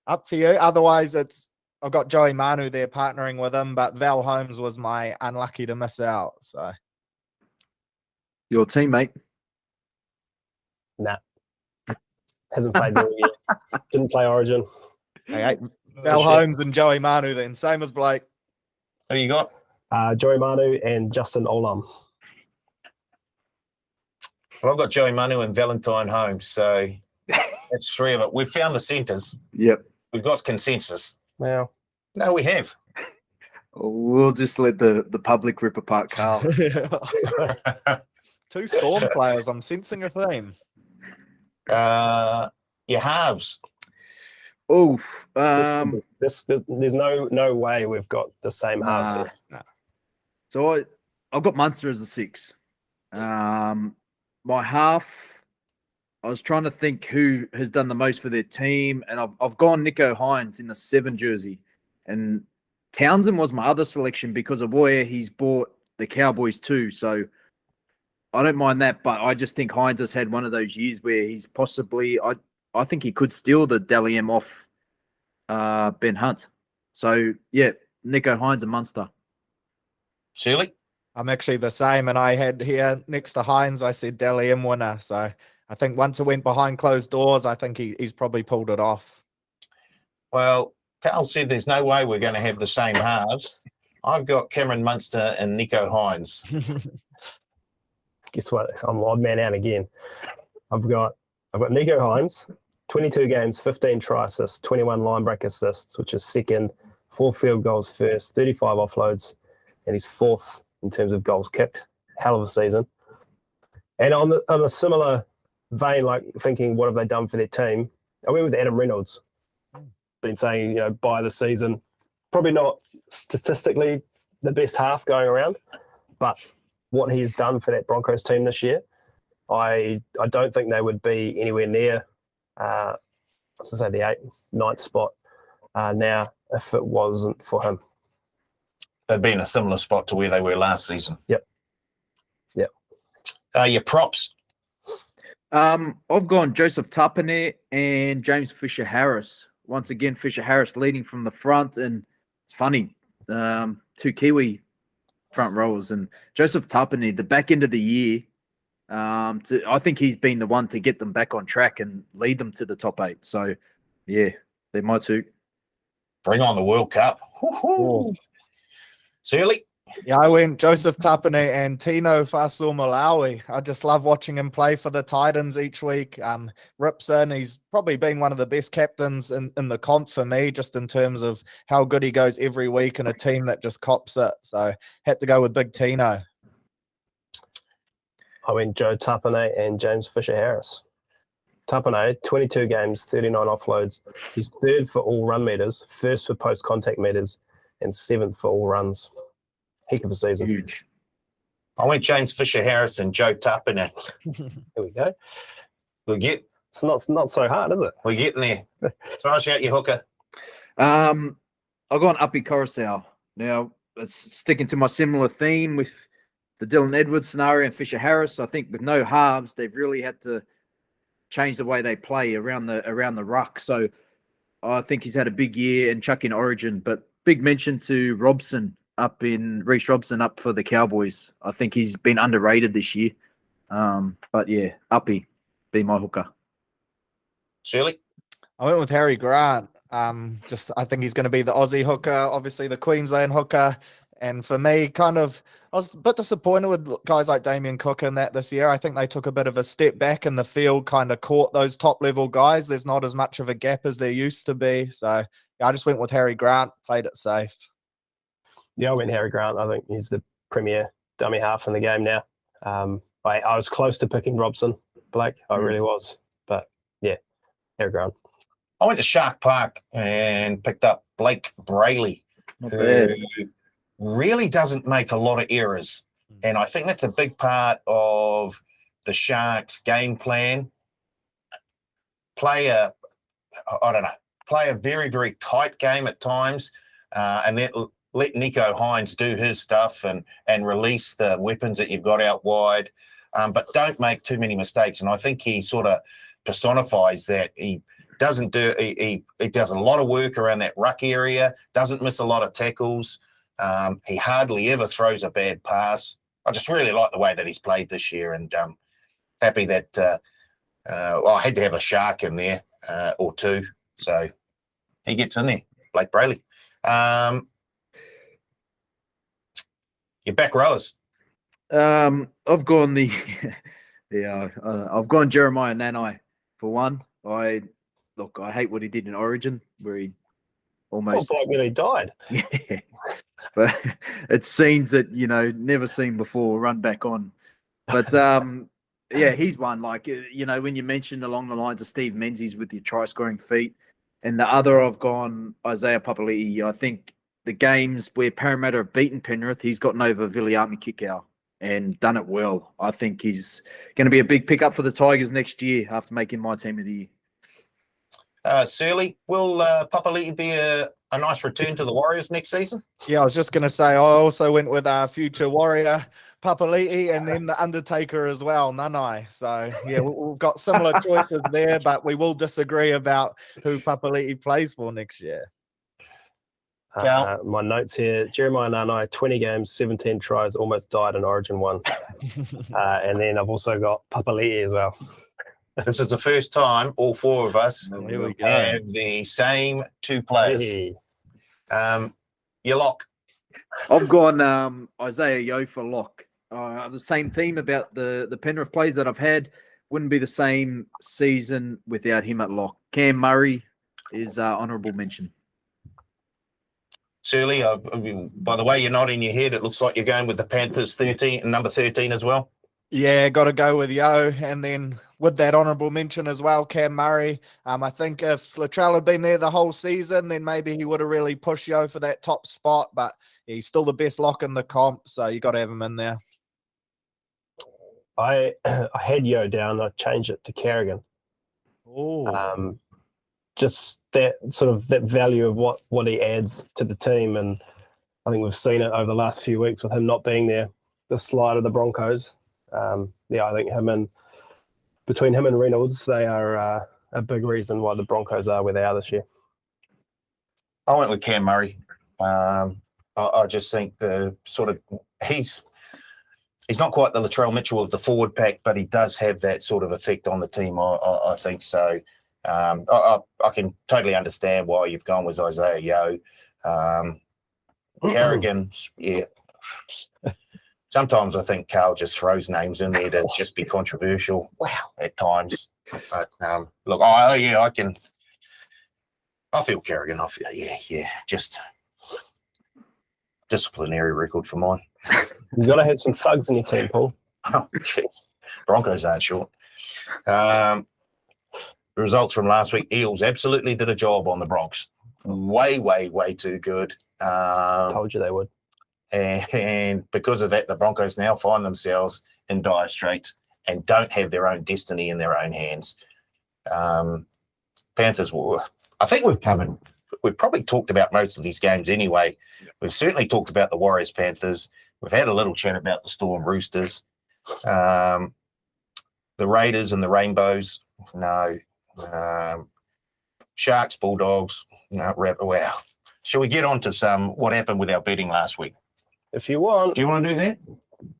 Speaker 4: up for you. Otherwise, I've got Joey Manu there partnering with him, but Val Holmes was my unlucky to miss out. So
Speaker 3: Your teammate.
Speaker 2: Nah. Hasn't played there yet. Didn't play Origin.
Speaker 4: hey, Val Holmes and Joey Manu then. Same as Blake.
Speaker 1: Who you got?
Speaker 2: Joey Manu and Justin Olam.
Speaker 1: Well, I've got Joey Manu and Valentine Holmes, so that's three of it. We've found the centres.
Speaker 3: Yep.
Speaker 1: We've got consensus.
Speaker 2: Now,
Speaker 1: No, we have.
Speaker 3: We'll just let the public rip apart Carl.
Speaker 4: Two Storm players. I'm sensing a theme.
Speaker 1: Your halves.
Speaker 3: Oh,
Speaker 2: there's no way we've got the same halves here.
Speaker 4: Nah.
Speaker 3: So I've got Munster as a 6. My half, I was trying to think who has done the most for their team, and I've gone Nico Hines in the 7 jersey, and Townsend was my other selection because of where he's bought the Cowboys too. So I don't mind that, but I just think Hines has had one of those years where he's possibly, I think he could steal the Dally M off Ben Hunt. So yeah, Nico Hines and Munster.
Speaker 1: Shirley?
Speaker 4: I'm actually the same, and I had here next to Hines, I said Dally M winner. So I think once it went behind closed doors, I think he's probably pulled it off.
Speaker 1: Well, Carl said there's no way we're going to have the same halves. I've got Cameron Munster and Nico Hines.
Speaker 2: Guess what? I'm odd man out again. I've got Nico Hines, 22 games, 15 try assists, 21 line break assists, which is second, 4 field goals first, 35 offloads, and he's 4th in terms of goals kicked. Hell of a season. And on a similar vein, like thinking, what have they done for their team? I went with Adam Reynolds. Been saying, by the season, probably not statistically the best half going around, but what he's done for that Broncos team this year, I don't think they would be anywhere near, the 8th, 9th spot now if it wasn't for him.
Speaker 1: They'd be in a similar spot to where they were last season.
Speaker 2: Yep.
Speaker 1: Your props.
Speaker 3: I've gone Joseph Tapine and James Fisher-Harris. Once again, Fisher-Harris leading from the front, and it's funny, 2 Kiwi front rowers, and Joseph Tapine, the back end of the year, I think he's been the one to get them back on track and lead them to the top 8. So, yeah, they're my 2.
Speaker 1: Bring on the World Cup. Woo-hoo. Shirley?
Speaker 4: Yeah, I went Joseph Tapine and Tino Fa'asuamaleaui. I just love watching him play for the Titans each week. Rips in. He's probably been one of the best captains in the comp for me, just in terms of how good he goes every week in a team that just cops it. So had to go with Big Tino.
Speaker 2: I went Joe Tapine and James Fisher-Harris. Tapine, 22 games, 39 offloads. He's 3rd for all run meters, 1st for post-contact meters, and 7th for all runs. Heck of a season.
Speaker 3: Huge.
Speaker 1: I went James Fisher-Harris and Joe Tapine.
Speaker 2: There we go.
Speaker 1: It's
Speaker 2: not so hard, is it?
Speaker 1: We're getting there. Throw us out your hooker.
Speaker 3: I've gone Uppy Coruscant. Now, it's sticking to my similar theme with the Dylan Edwards scenario and Fisher-Harris. I think with no halves, they've really had to change the way they play around the ruck. So I think he's had a big year and chuck in Origin, but big mention to Reece Robson up for the Cowboys. I think he's been underrated this year. But yeah, Uppy, be my hooker.
Speaker 1: Shirley?
Speaker 4: I went with Harry Grant. I think he's going to be the Aussie hooker, obviously the Queensland hooker. And for me, I was a bit disappointed with guys like Damien Cook in that this year. I think they took a bit of a step back in the field, kind of caught those top-level guys. There's not as much of a gap as there used to be. So yeah, I just went with Harry Grant, played it safe.
Speaker 2: Yeah, I went Harry Grant. I think he's the premier dummy half in the game now. I was close to picking Robson Blake. I really was. But, yeah, Harry Grant.
Speaker 1: I went to Shark Park and picked up Blake Brayley,
Speaker 3: Not
Speaker 1: who
Speaker 3: bad.
Speaker 1: really doesn't make a lot of errors. And I think that's a big part of the Sharks' game plan. Play a very, very tight game at times, and then let Nico Hines do his stuff and release the weapons that you've got out wide. But don't make too many mistakes. And I think he sort of personifies that. He doesn't do he does a lot of work around that ruck area, doesn't miss a lot of tackles. He hardly ever throws a bad pass. I just really like the way that he's played this year, and happy that I had to have a Shark in there or two. So he gets in there, Blake Brayley. Your back rowers.
Speaker 3: I've gone I've gone Jeremiah Nanai for one. I hate what he did in Origin, where he almost
Speaker 2: really died.
Speaker 3: Yeah, but it's scenes that never seen before. Run back on, but yeah, he's one. Like when you mentioned along the lines of Steve Menzies with your try scoring feat, and the other I've gone Isaiah Papali'i. I think the games where Parramatta have beaten Penrith, he's gotten over Viliami Kikau and done it well. I think he's going to be a big pickup for the Tigers next year after making my team of the year.
Speaker 1: Surly, will Papali'i be a nice return to the Warriors next season?
Speaker 4: Yeah, I was just going to say, I also went with our future Warrior, Papali'i, and then the Undertaker as well, Nanai. So, yeah, we've got similar choices there, but we will disagree about who Papali'i plays for next year.
Speaker 2: My notes here, Jeremiah Nanai, 20 games, 17 tries, almost died in Origin 1. And then I've also got Papali'i as well.
Speaker 1: This is the first time all four of us
Speaker 4: Here we go.
Speaker 1: have the same two players.
Speaker 2: Hey.
Speaker 1: Your lock.
Speaker 3: I've gone Isaiah Yeo for lock. The same theme about the Penrith plays that I've had. Wouldn't be the same season without him at lock. Cam Murray is honourable mention.
Speaker 1: Surly, by the way you're nodding your head, it looks like you're going with the Panthers 13 and number 13 as well.
Speaker 4: Yeah, got to go with Yo. And then with that honourable mention as well, Cam Murray. I think if Latrell had been there the whole season, then maybe he would have really pushed Yo for that top spot. But he's still the best lock in the comp, so you got to have him in there.
Speaker 2: I had Yo down. I changed it to Carrigan.
Speaker 4: Oh,
Speaker 2: just that sort of that value of what he adds to the team, and I think we've seen it over the last few weeks with him not being there. The slide of the Broncos. I think between him and Reynolds, they are a big reason why the Broncos are where they are this year.
Speaker 1: I went with Cam Murray. I just think the sort of he's not quite the Latrell Mitchell of the forward pack, but he does have that sort of effect on the team. I think so. I can totally understand why you've gone with Isaiah Yeo. Carrigan, yeah. Sometimes I think Carl just throws names in there to just be controversial.
Speaker 2: Wow.
Speaker 1: At times, but look, I feel Carrigan. I feel just disciplinary record for mine.
Speaker 2: You've got to have some thugs in your team, Paul.
Speaker 1: Oh, jeez. Broncos aren't short. The results from last week, Eels absolutely did a job on the Bronx. Way, way, way too good.
Speaker 2: Told you they would.
Speaker 1: And because of that, the Broncos now find themselves in dire straits and don't have their own destiny in their own hands. Panthers, I think we've probably talked about most of these games anyway. We've certainly talked about the Warriors Panthers. We've had a little chat about the Storm Roosters. The Raiders and the Rainbows, no. Sharks, Bulldogs, no. Wow. Shall we get on to what happened with our betting last week?
Speaker 2: If you want.
Speaker 1: Do you want to do that?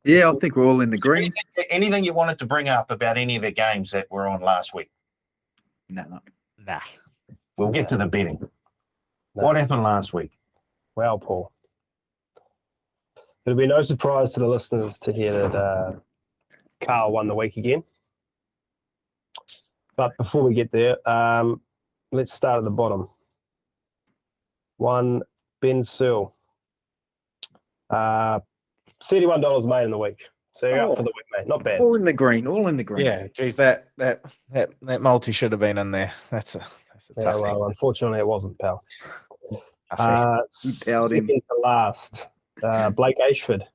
Speaker 3: Yeah, I think we're all in the green.
Speaker 1: Anything you wanted to bring up about any of the games that were on last week?
Speaker 3: No.
Speaker 4: nah.
Speaker 1: We'll get to the betting.
Speaker 2: No.
Speaker 1: What happened last week?
Speaker 2: Well, Paul. It'll be no surprise to the listeners to hear that Carl won the week again. But before we get there, let's start at the bottom. One, Ben Searle. $31 made in the week. So you're up for the week, mate. Not bad.
Speaker 3: All in the green. All in the green.
Speaker 4: Yeah, geez, that multi should have been in there. That's a
Speaker 2: Yeah,
Speaker 4: tough
Speaker 2: well, unfortunately, it wasn't, pal.
Speaker 3: powered him.
Speaker 2: Second to last, Blake Ashford.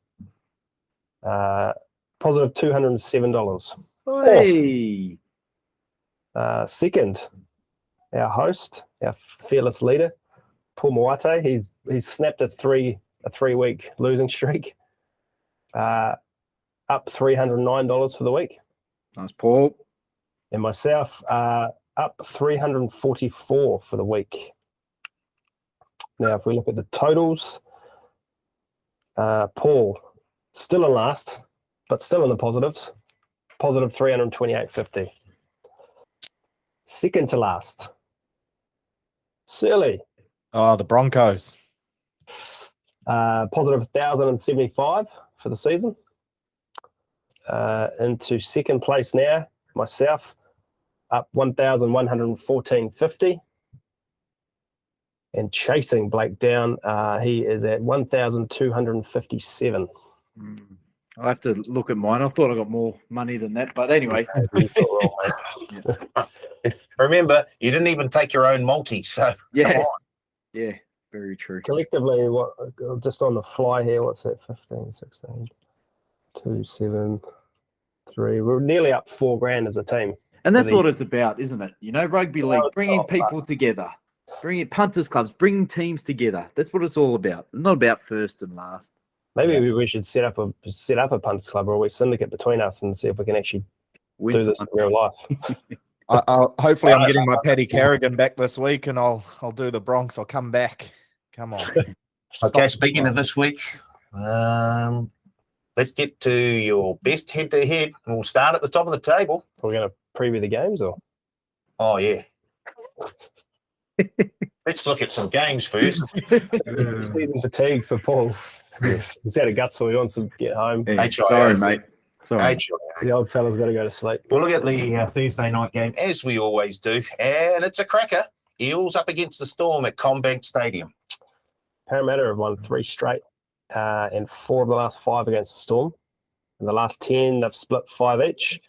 Speaker 2: Positive $207.
Speaker 3: Hey.
Speaker 2: Second, our host, our fearless leader, Paul Moate. He's snapped a 3-week losing streak. Up $309 for the week.
Speaker 3: Nice, Paul.
Speaker 2: And myself, up $344 for the week. Now, if we look at the totals, Paul still in last, but still in the positives. Positive $328.50. Second to last, Surly.
Speaker 4: Oh, the Broncos.
Speaker 2: Positive 1,075 for the season. Into second place now, myself, up 1,114.50. And chasing Blake down, he is at 1,257.
Speaker 3: I'll have to look at mine. I thought I got more money than that, but anyway.
Speaker 1: Remember, you didn't even take your own multi, so
Speaker 3: Yeah.
Speaker 1: come on.
Speaker 3: Yeah, very true.
Speaker 2: Collectively, what just on the fly here, what's that? 15, 16, 2, 7, 3. We're nearly up $4,000 as a team.
Speaker 3: And that's what it's about, isn't it? You know, rugby league,
Speaker 2: it's
Speaker 3: bringing
Speaker 2: not,
Speaker 3: people together, bringing punters clubs, bringing teams together. That's what it's all about. Not about first and last.
Speaker 2: Maybe we should set up a punters club or a syndicate between us and see if we can actually do this in real life.
Speaker 4: Hopefully, I'm getting my Paddy Carrigan back this week, and I'll do the Bronx. I'll come back. Come on.
Speaker 1: Okay, speaking of this week, let's get to your best head-to-head. We'll start at the top of the table.
Speaker 2: We're going to preview the games, or?
Speaker 1: Oh, yeah. Let's look at some games first.
Speaker 2: Season fatigue for Paul. He's had a guts, so he wants to get home.
Speaker 3: Yeah. Sorry, mate. Sorry.
Speaker 2: The old fella's got to go to sleep.
Speaker 1: We'll look at the Thursday night game, as we always do, and it's a cracker. Eels up against the Storm at Combank Stadium.
Speaker 2: Parramatta have won 3 straight and 4 of the last 5 against the Storm. In the last 10, they've split 5 each.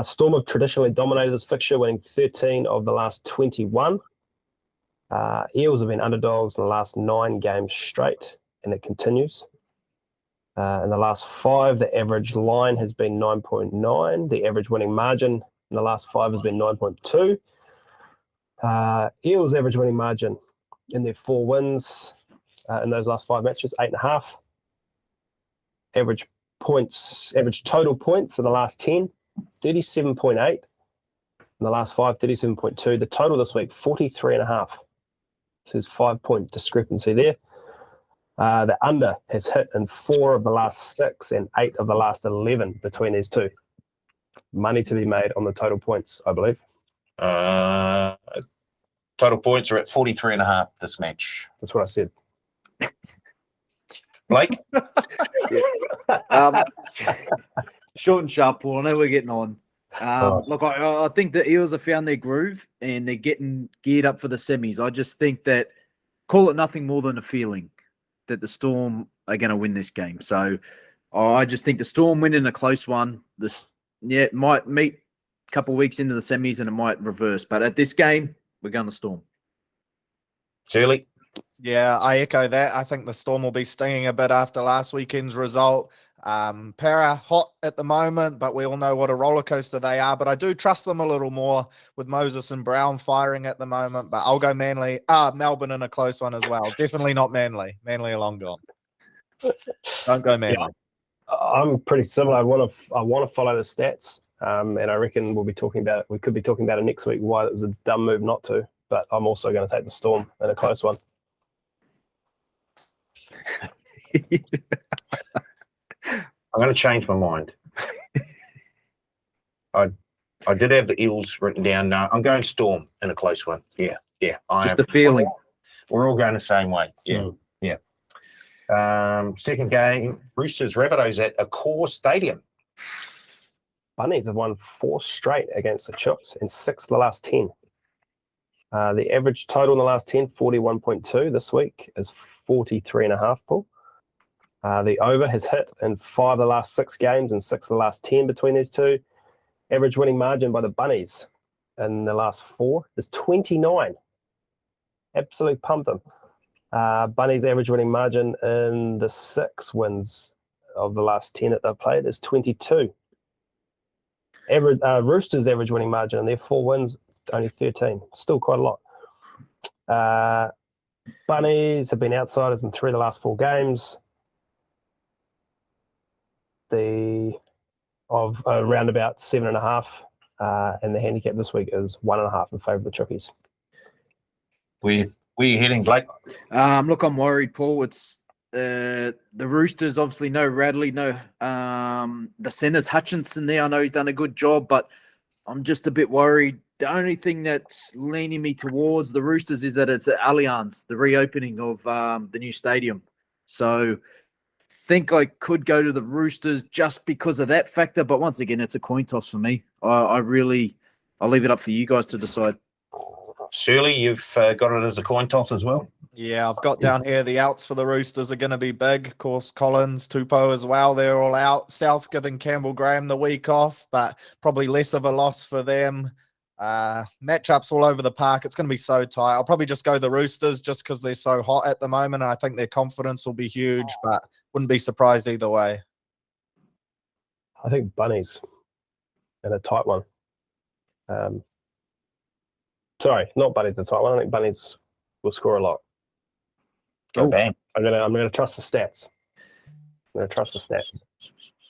Speaker 2: Storm have traditionally dominated this fixture, winning 13 of the last 21. Eels have been underdogs in the last 9 games straight, and it continues. In the last 5, the average line has been 9.9. The average winning margin in the last 5 has been 9.2. Eels' average winning margin in their 4 wins in those last 5 matches, 8.5. Average total points in the last 10, 37.8. In the last 5, 37.2. The total this week, 43.5. So there's 5-point discrepancy there. The under has hit in 4 of the last 6 and 8 of the last 11 between these two. Money to be made on the total points, I believe.
Speaker 1: Total points are at 43.5 this match.
Speaker 2: That's what I said.
Speaker 1: Blake?
Speaker 3: Short and sharp, Paul. I know we're getting on. Look, I think the Eels have found their groove and they're getting geared up for the semis. I just think that, call it nothing more than a feeling that the Storm are going to win this game. So I just think the Storm win in a close one. It might meet a couple of weeks into the semis and it might reverse. But at this game, we're going to Storm.
Speaker 1: Shirley?
Speaker 4: Yeah, I echo that. I think the Storm will be stinging a bit after last weekend's result. Para hot at the moment, but we all know what a roller coaster they are. But I do trust them a little more with Moses and Brown firing at the moment. But I'll go Manly. Melbourne in a close one as well. Definitely not Manly. Manly are long gone. Don't go Manly.
Speaker 2: Yeah, I'm pretty similar. I want to follow the stats, and I reckon we could be talking about it next week. Why it was a dumb move not to. But I'm also going to take the Storm in a close one.
Speaker 1: I'm going to change my mind. I did have the Eels written down. No, I'm going Storm in a close one. Yeah.
Speaker 3: Just a feeling.
Speaker 1: We're all going the same way. Yeah. Second game, Roosters Rabbitohs at Accor Stadium.
Speaker 2: Bunnies have won 4 straight against the Chooks and 6 of the last 10. The average total in the last 10, 41.2. This week is 43.5, Paul. The over has hit in 5 of the last 6 games and 6 of the last 10 between these two. Average winning margin by the Bunnies in the last 4 is 29. Absolutely pumped them. Bunnies' average winning margin in the 6 wins of the last 10 that they've played is 22. Roosters' average winning margin in their 4 wins, only 13. Still quite a lot. Bunnies have been outsiders in 3 of the last 4 games. Of around about 7.5, and the handicap this week is 1.5 in favour of the Chookies.
Speaker 1: Where you heading, Blake?
Speaker 3: Look, I'm worried, Paul. It's the Roosters, obviously no Radley, no the centers Hutchinson there. I know he's done a good job, but I'm just a bit worried. The only thing that's leaning me towards the Roosters is that it's at Allianz, the reopening of the new stadium. So think I could go to the Roosters just because of that factor. But once again, it's a coin toss for me. I'll leave it up for you guys to decide.
Speaker 1: Shirley, you've got it as a coin toss as well?
Speaker 4: Yeah, I've got down here the outs for the Roosters are going to be big. Of course, Collins, Tupou as well. They're all out. Southgate and Campbell Graham the week off, but probably less of a loss for them. Matchups all over the park. It's going to be so tight. I'll probably just go the Roosters just because they're so hot at the moment. And I think their confidence will be huge, but wouldn't be surprised either way.
Speaker 2: I think Bunnies in a tight one. Sorry, not Bunnies in a tight one. I think Bunnies will score a lot.
Speaker 1: Go bang.
Speaker 2: I'm gonna trust the stats.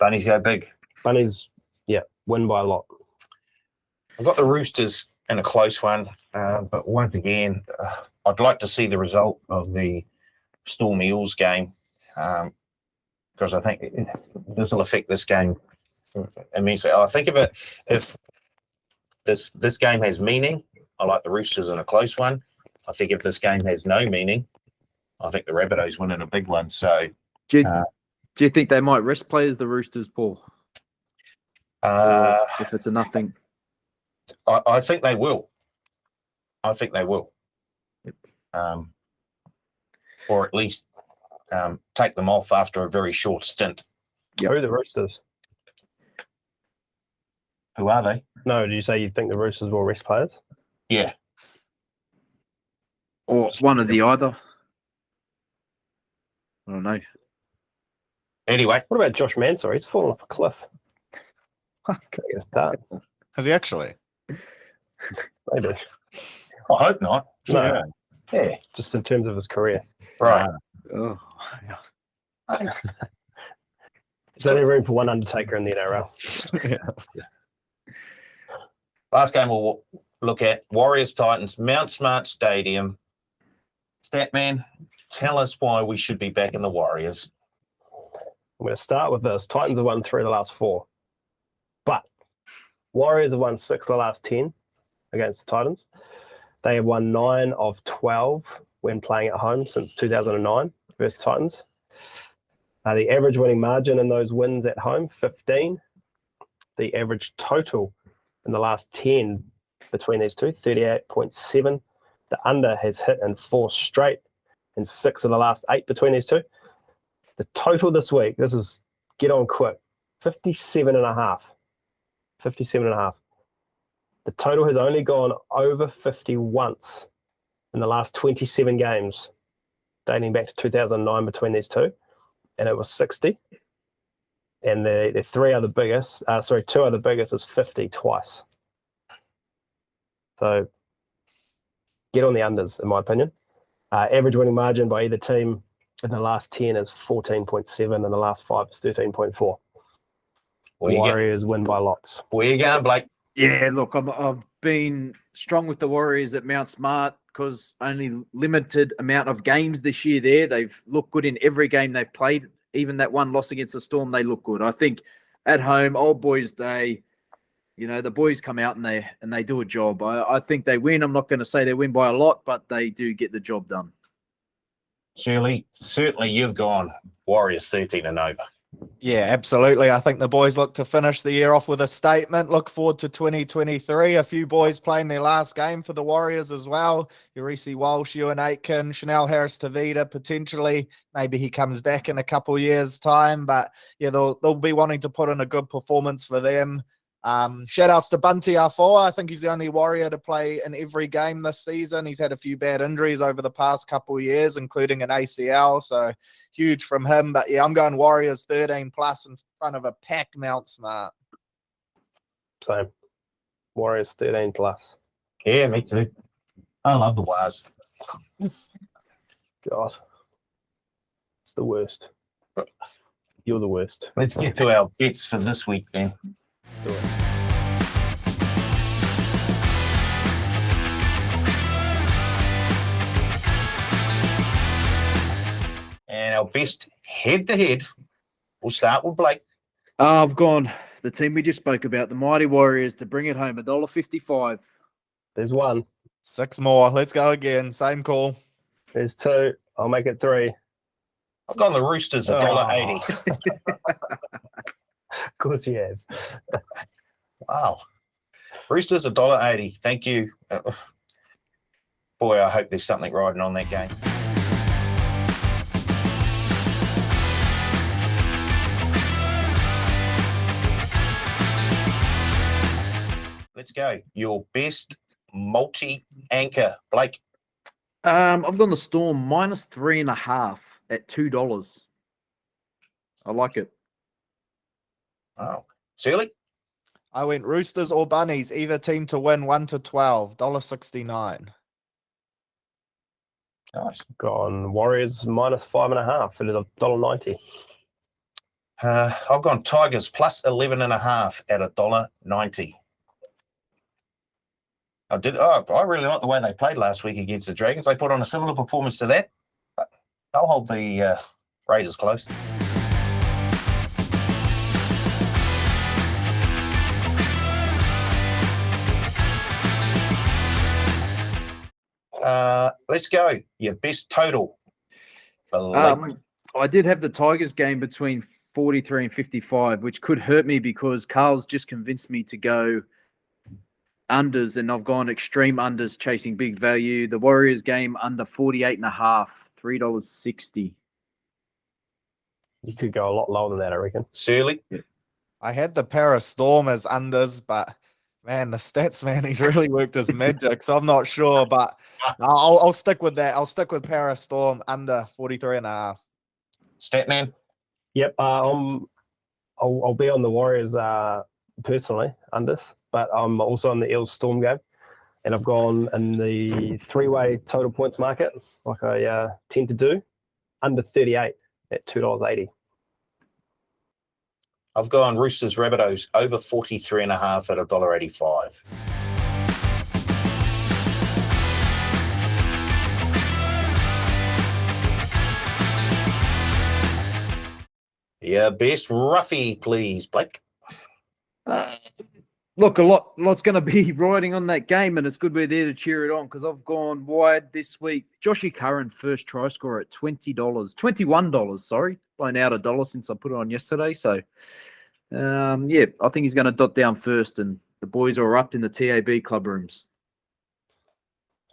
Speaker 1: Bunnies go big.
Speaker 2: Bunnies, yeah, win by a lot.
Speaker 1: I've got the Roosters in a close one, but once again, I'd like to see the result of the Storm Eels game because I think this will affect this game immensely. I think if this game has meaning, I like the Roosters in a close one. I think if this game has no meaning, I think the Rabbitohs win in a big one. So,
Speaker 3: do you think they might rest players, the Roosters, Paul? If it's a nothing,
Speaker 1: I think they will.
Speaker 3: Yep.
Speaker 1: Or at least take them off after a very short stint.
Speaker 2: Yep. Who are the Roosters?
Speaker 1: Who are they?
Speaker 2: No, do you say you think the Roosters will rest players?
Speaker 1: Yeah.
Speaker 3: Or one of the either. I don't know.
Speaker 1: Anyway.
Speaker 2: What about Josh Mansour? He's fallen off a cliff.
Speaker 4: Has he actually?
Speaker 2: Maybe.
Speaker 1: I hope not.
Speaker 2: No.
Speaker 1: Yeah.
Speaker 2: Just in terms of his career.
Speaker 1: Right.
Speaker 3: Oh.
Speaker 2: There's only room for one Undertaker in the NRL.
Speaker 4: Yeah.
Speaker 1: Last game we'll look at Warriors Titans, Mount Smart Stadium. Statman, tell us why we should be back in the Warriors.
Speaker 2: I'm going to start with this. Titans have won 3 of the last 4. But Warriors have won 6 of the last 10 against the Titans. They have won 9 of 12 when playing at home since 2009 versus Titans. The average winning margin in those wins at home, 15. The average total in the last 10 between these two, 38.7. The under has hit in 4 straight and 6 of the last 8 between these two. The total this week, this is get on quick, 57.5. 57.5. The total has only gone over 50 once in the last 27 games, dating back to 2009 between these two, and it was 60. And the 2 other biggest is 50 twice. So get on the unders, in my opinion. Average winning margin by either team in the last 10 is 14.7, and the last 5 is 13.4. Warriors win by lots.
Speaker 1: Where you going, Blake?
Speaker 3: Yeah, look, I've been strong with the Warriors at Mount Smart because only limited amount of games this year there. They've looked good in every game they've played. Even that one loss against the Storm, they look good. I think at home, Old Boys Day, the boys come out and they do a job. I think they win. I'm not going to say they win by a lot, but they do get the job done.
Speaker 1: Shirley, certainly you've gone Warriors 13 and over.
Speaker 4: Yeah, absolutely. I think the boys look to finish the year off with a statement. Look forward to 2023. A few boys playing their last game for the Warriors as well. Urisi Walsh, Ewan Aitken, Chanel Harris-Tavita, potentially. Maybe he comes back in a couple years' time. But yeah, they'll be wanting to put in a good performance for them. Shout outs to Bunty Afoa. I think he's the only Warrior to play in every game this season. He's had a few bad injuries over the past couple of years, including an ACL. So huge from him. But yeah, I'm going Warriors 13 plus in front of a packed Mount Smart.
Speaker 2: Same. Warriors 13 plus.
Speaker 1: Yeah, me too. I love the Wars.
Speaker 2: God. It's the worst. You're the worst.
Speaker 1: Let's get to our bets for this week then.
Speaker 2: Do it.
Speaker 1: And our best head-to-head, we'll start with Blake.
Speaker 3: I've gone the team we just spoke about, the Mighty Warriors, to bring it home, $1.55.
Speaker 2: There's one.
Speaker 4: 6 more. Let's go again. Same call.
Speaker 2: There's two. I'll make it three.
Speaker 1: I've gone the Roosters, $1.80.
Speaker 2: Of course he has.
Speaker 1: Wow. Roosters, $1.80. Thank you. Boy, I hope there's something riding on that game. Let's go. Your best multi-anchor, Blake.
Speaker 3: I've gone the Storm -3.5 at $2. I like it.
Speaker 1: Oh, Shirley?
Speaker 4: I went Roosters or Bunnies, either team to win 1 to 12, $1.69.
Speaker 1: Nice.
Speaker 2: Gone Warriors -5.5 at $1.90.
Speaker 1: I've gone Tigers plus 11.5 at $1.90. I really like the way they played last week against the Dragons. They put on a similar performance to that, but they'll hold the Raiders close. Let's go. Your best total.
Speaker 3: I did have the Tigers game between 43 and 55, which could hurt me because Carl's just convinced me to go unders, and I've gone extreme unders chasing big value. The Warriors game under 48.5, $3.60.
Speaker 2: You could go a lot lower than that, I reckon.
Speaker 1: Shirley?
Speaker 4: I had the Paris Storm as unders, but man, the stats man, he's really worked his magic. So I'm not sure, but I'll stick with that. I'll stick with Paris Storm under 43.5.
Speaker 1: Statman?
Speaker 2: Yep. I'll be on the Warriors personally unders, but I'm also on the Eels Storm game, and I've gone in the three-way total points market like I tend to do, under 38 at $2.80.
Speaker 1: I've gone Roosters Rabbitohs over 43.5 at $1.85. Yeah, best roughie, please, Blake.
Speaker 3: Look, lot's going to be riding on that game, and it's good we're there to cheer it on because I've gone wide this week. Joshy Curran, first try scorer at $21, sorry. Blown out $1 since I put it on yesterday. So, yeah, I think he's going to dot down first, and the boys are up in the TAB club rooms.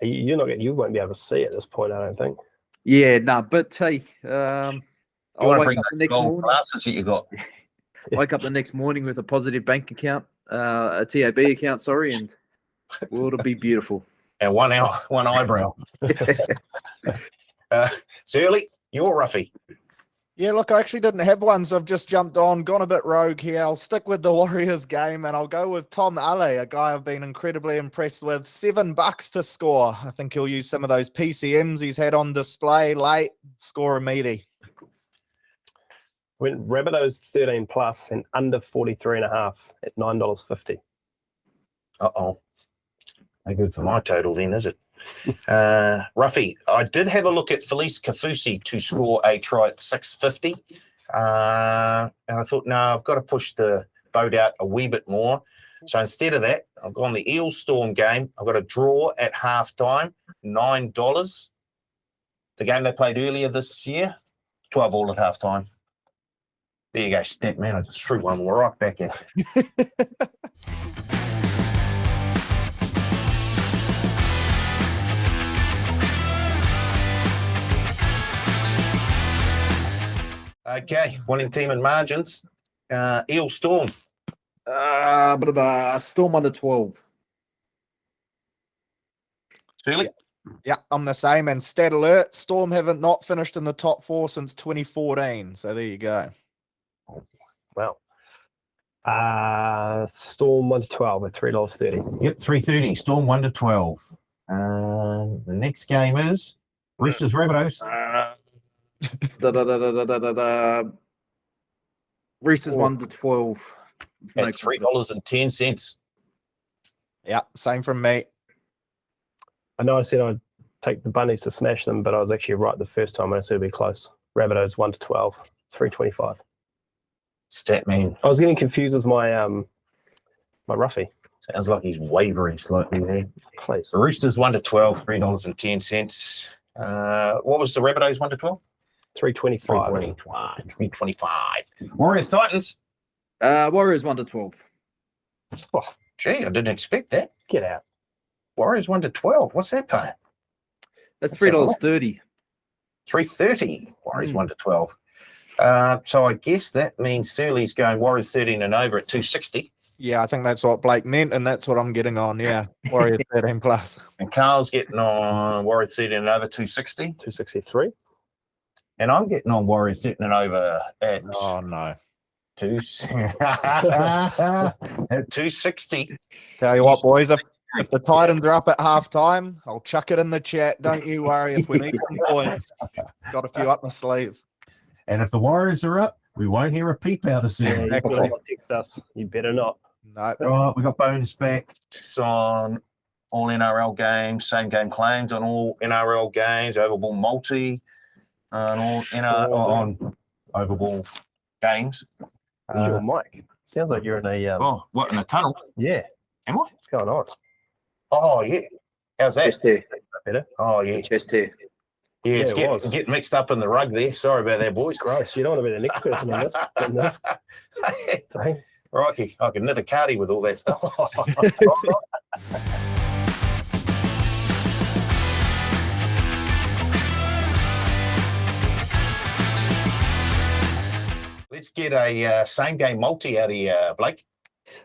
Speaker 2: You won't be able to see it at this point, I don't think.
Speaker 3: Yeah, no, but hey,
Speaker 1: You want to bring the gold glasses that you got.
Speaker 3: Wake up the next morning with a positive bank account, a TAB account, sorry, and well, it'll be beautiful.
Speaker 1: And one eyebrow. Shirley, you're roughie.
Speaker 4: Yeah, look, I actually didn't have one, so I've just jumped on, gone a bit rogue here. I'll stick with the Warriors game, and I'll go with Tom Ale, a guy I've been incredibly impressed with. $7 to score. I think he'll use some of those PCMs he's had on display late, score a meaty.
Speaker 2: Went Rabbitohs 13 plus and under 43.5 at $9.50.
Speaker 1: Uh-oh. No good for my total then, is it? Ruffy, I did have a look at Felice Kafusi to score a try at 6.50. And I thought, no, I've got to push the boat out a wee bit more. So instead of that, I've gone the Eels Storm game. I've got a draw at halftime, $9. The game they played earlier this year, 12 all at halftime. There you go, stat man. I just threw one right back at you. Okay, winning team and margins. Eel Storm.
Speaker 3: Storm under 12.
Speaker 1: Shirley?
Speaker 4: Yeah, I'm the same. And stat alert, Storm haven't not finished in the top 4 since 2014. So there you go.
Speaker 2: Well, Storm 1 to 12 at $3.30.
Speaker 1: Yep, 3.30. Storm 1 to 12. The next game is Roosters Rabbitohs.
Speaker 3: Roosters 1 to 12.
Speaker 1: At $3.10.
Speaker 4: Yeah, same from me.
Speaker 2: I know I said I'd take the Bunnies to smash them, but I was actually right the first time. I said it'd be close. Rabbitohs 1 to 12, $3.25.
Speaker 1: Stat man.
Speaker 2: I was getting confused with my my roughie.
Speaker 1: Sounds like he's wavering slightly there.
Speaker 2: Please.
Speaker 1: The Roosters 1 to 12, $3.10. What was the Rabbitohs 1 to 12?
Speaker 2: $3.25.
Speaker 1: $3.25. Warriors Titans.
Speaker 3: Warriors 1 to 12.
Speaker 1: Oh, gee, I didn't expect that.
Speaker 2: Get out.
Speaker 1: Warriors 1 to 12. What's that paying?
Speaker 3: That's $3.30.
Speaker 1: $3.30. Warriors 1 to 12. So I guess that means Surly's going Warriors 13 and over at $2.60.
Speaker 4: Yeah, I think that's what Blake meant, and that's what I'm getting on. Yeah, Warriors 13 plus.
Speaker 1: And Carl's getting on Warriors 13 and over $2.60.
Speaker 2: $2.63.
Speaker 1: And I'm getting on Warriors 13 and over at
Speaker 4: Oh no.
Speaker 1: at $2.60.
Speaker 4: Tell you what, boys, if the Titans are up at halftime, I'll chuck it in the chat. Don't you worry if we need some points. Got a few up my sleeve.
Speaker 1: And if the Warriors are up, we won't hear a peep out of
Speaker 2: Yeah,
Speaker 1: soon.
Speaker 2: you better not text us. You better not.
Speaker 4: No.
Speaker 1: Right, we got bonus backs on all NRL games, same game claims on all NRL games, overball multi on all on overball games.
Speaker 2: Where's your mic? Sounds like you're in a
Speaker 1: What, in a tunnel?
Speaker 2: yeah.
Speaker 1: Am I?
Speaker 2: What's going on?
Speaker 1: Oh yeah. How's that?
Speaker 3: Chest hair.
Speaker 2: Better.
Speaker 1: Oh yeah.
Speaker 3: Chest hair.
Speaker 1: Yeah, it's
Speaker 2: Yeah, it was.
Speaker 1: getting mixed up in the rug there. Sorry about that, boys.
Speaker 2: Gross. You don't want to be the next person in this thing.
Speaker 1: Rocky, I can knit a cardi with all that stuff. Let's get a same game multi out of you, Blake.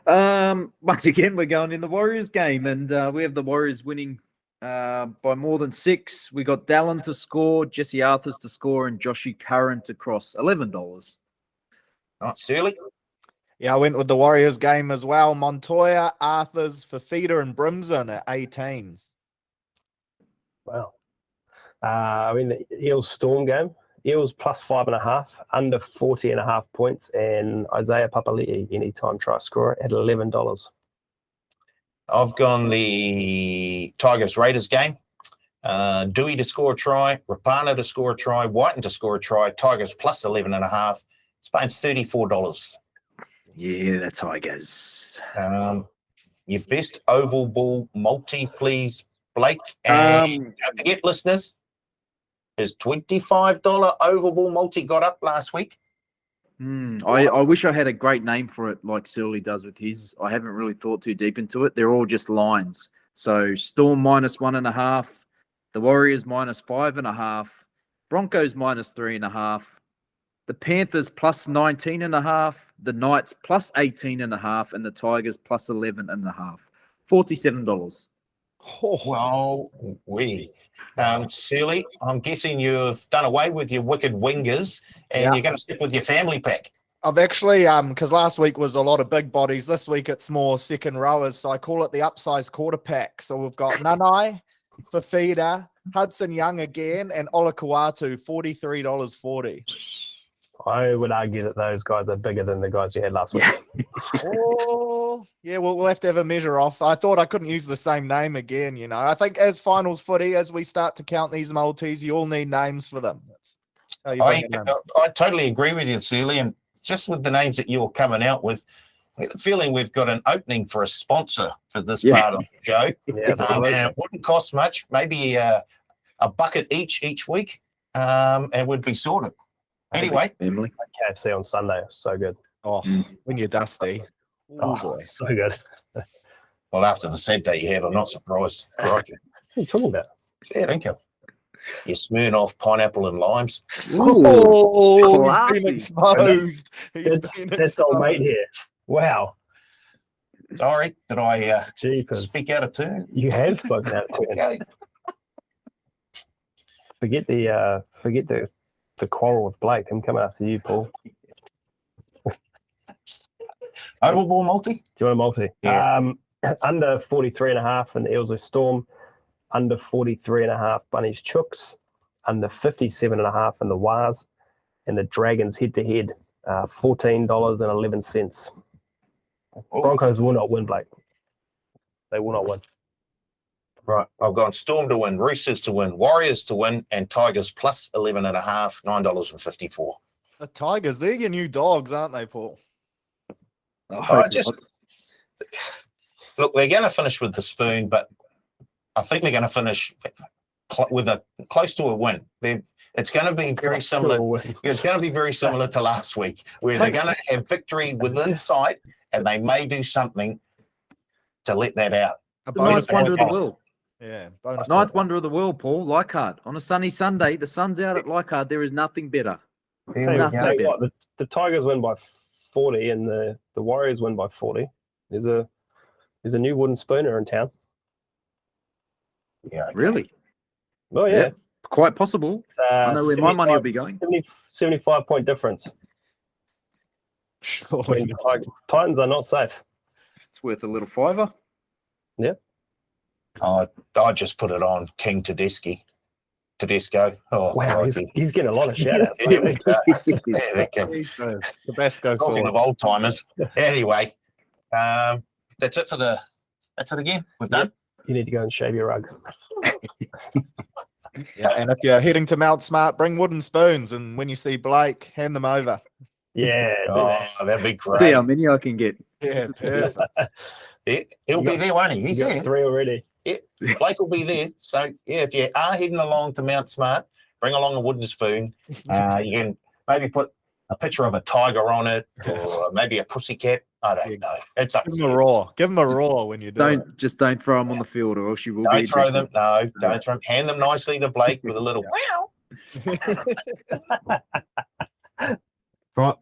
Speaker 3: Once again, we're going in the Warriors game, and we have the Warriors winning by more than 6. We got Dallin to score, Jesse Arthurs to score, and Joshy Curran to cross $11.
Speaker 1: Right, Surly.
Speaker 4: Yeah, I went with the Warriors game as well. Montoya, Arthurs, Fafita, and Brimson at 18s.
Speaker 2: Wow. I mean, the Eels Storm game. Eels plus 5.5, under 40.5 points, and Isaiah Papali'i anytime try scorer at $11.
Speaker 1: I've gone the Tigers Raiders game. Dewey to score a try, Rapana to score a try, Whiten to score a try, Tigers plus 11.5. It's paying $34.
Speaker 3: Yeah, that's Tigers.
Speaker 1: Your best oval ball multi, please, Blake. And don't forget, listeners, his $25 oval ball multi got up last week.
Speaker 3: I wish I had a great name for it like Surly does with his. I haven't really thought too deep into it. They're all just lines. So Storm minus 1.5, the Warriors minus 5.5, Broncos minus 3.5, the Panthers plus 19.5, the Knights plus 18.5, and the Tigers plus 11.5. $47.
Speaker 4: Oh,
Speaker 1: Well, Surly, I'm guessing you've done away with your wicked wingers and you're going to stick with your family pack.
Speaker 4: I've actually, because last week was a lot of big bodies. This week it's more second rowers. So I call it the upsize quarter pack. So we've got Nanai, Fafita, Hudson Young again, and Olakuatu, $43.40.
Speaker 2: I would argue that those guys are bigger than the guys you had last week.
Speaker 4: Oh, yeah, well, we'll have to have a measure off. I thought I couldn't use the same name again, you know. I think as finals footy, as we start to count these multis, you all need names for them. That's how you bring it in.
Speaker 1: I totally agree with you, Surly, and just with the names that you're coming out with, I get the feeling we've got an opening for a sponsor for this part of the show.
Speaker 2: Yeah,
Speaker 1: And it wouldn't cost much, maybe a bucket each week, and we'd be sorted. Anyway,
Speaker 3: Family.
Speaker 2: KFC on Sunday. So good.
Speaker 4: Oh, when you're dusty.
Speaker 2: Oh,
Speaker 4: boy.
Speaker 2: so good.
Speaker 1: well, after the sad day you have, I'm not surprised. Crikey.
Speaker 2: What are you talking about?
Speaker 1: Yeah, thank you. You're smearing off pineapple and limes.
Speaker 4: Oh, he's
Speaker 3: classy.
Speaker 4: been exposed.
Speaker 2: That's old mate here. Wow.
Speaker 1: Sorry, did I
Speaker 2: Jeepers.
Speaker 1: speak out of turn?
Speaker 2: You have spoken out of turn.
Speaker 1: Okay.
Speaker 2: Forget the quarrel with Blake. I'm coming after you, Paul.
Speaker 1: Oval ball multi?
Speaker 2: Do you want a multi?
Speaker 1: Yeah.
Speaker 2: Under 43.5 in the Eels with Storm, under 43.5 Bunnies Chooks, under 57.5 in the Wars, and the Dragons head-to-head, $14.11. Broncos will not win, Blake. They will not win.
Speaker 1: Right. I've gone Storm to win, Roosters to win, Warriors to win, and Tigers plus 11.5, $9.54.
Speaker 4: The Tigers, they're your new dogs, aren't they, Paul?
Speaker 1: Look, they're going to finish with the spoon, but I think they're going to finish with a close to a win. It's going to be very similar. It's going to be very similar to last week, where they're going to have victory within sight, and they may do something to let that out.
Speaker 4: A
Speaker 3: The ninth wonder of the world.
Speaker 4: Yeah, bonus
Speaker 3: Ninth wonder of the world, Paul. Leichhardt. On a sunny Sunday, the sun's out at Leichhardt. There is nothing better.
Speaker 2: Tell you what, the Tigers win by 40 and the Warriors win by 40. There's a new wooden spooner in town.
Speaker 1: Yeah.
Speaker 3: Really?
Speaker 2: Oh, yeah.
Speaker 3: Yeah. Quite possible.
Speaker 2: It's,
Speaker 3: I know where my money will be going.
Speaker 2: 75-point difference.
Speaker 4: Surely not.
Speaker 2: Titans are not safe.
Speaker 3: It's worth a little fiver.
Speaker 1: I just put it on King Tedesco. Oh,
Speaker 2: Wow, he's getting a lot of shout-outs.
Speaker 1: There we go. There we go.
Speaker 4: Jesus, the best go
Speaker 1: Talking
Speaker 4: forward.
Speaker 1: of old timers. Anyway, that's it That's it again. We've done.
Speaker 2: You need to go and shave your rug.
Speaker 4: Yeah, and if you're heading to Mount Smart, bring wooden spoons, and when you see Blake, hand them over.
Speaker 2: Yeah.
Speaker 1: Oh, that'd be great.
Speaker 3: See how many I can get.
Speaker 4: Yeah, perfect.
Speaker 1: He'll be there, won't he? He's
Speaker 2: You got
Speaker 1: there.
Speaker 2: 3 already.
Speaker 1: Blake will be there. So, yeah, if you are heading along to Mount Smart, bring along a wooden spoon. You can maybe put a picture of a tiger on it, or maybe a pussycat. I don't know. It's up
Speaker 4: Give
Speaker 1: to
Speaker 4: them a
Speaker 1: you.
Speaker 4: roar. Give them a roar when you do it.
Speaker 3: Don't throw them on the field, or else you will be.
Speaker 1: Don't throw
Speaker 3: ejected.
Speaker 1: them. No, don't throw them. Hand them nicely to Blake with a little wow. Right.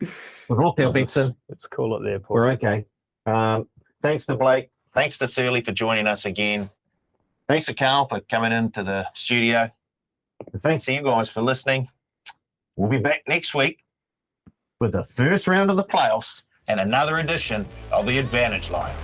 Speaker 1: We've locked our bets in.
Speaker 2: Let's call it there, Paul.
Speaker 1: We're okay. Thanks to Blake. Thanks to Surly for joining us again. Thanks to Carl for coming into the studio. And thanks to you guys for listening. We'll be back next week with the first round of the playoffs and another edition of the Advantage Line.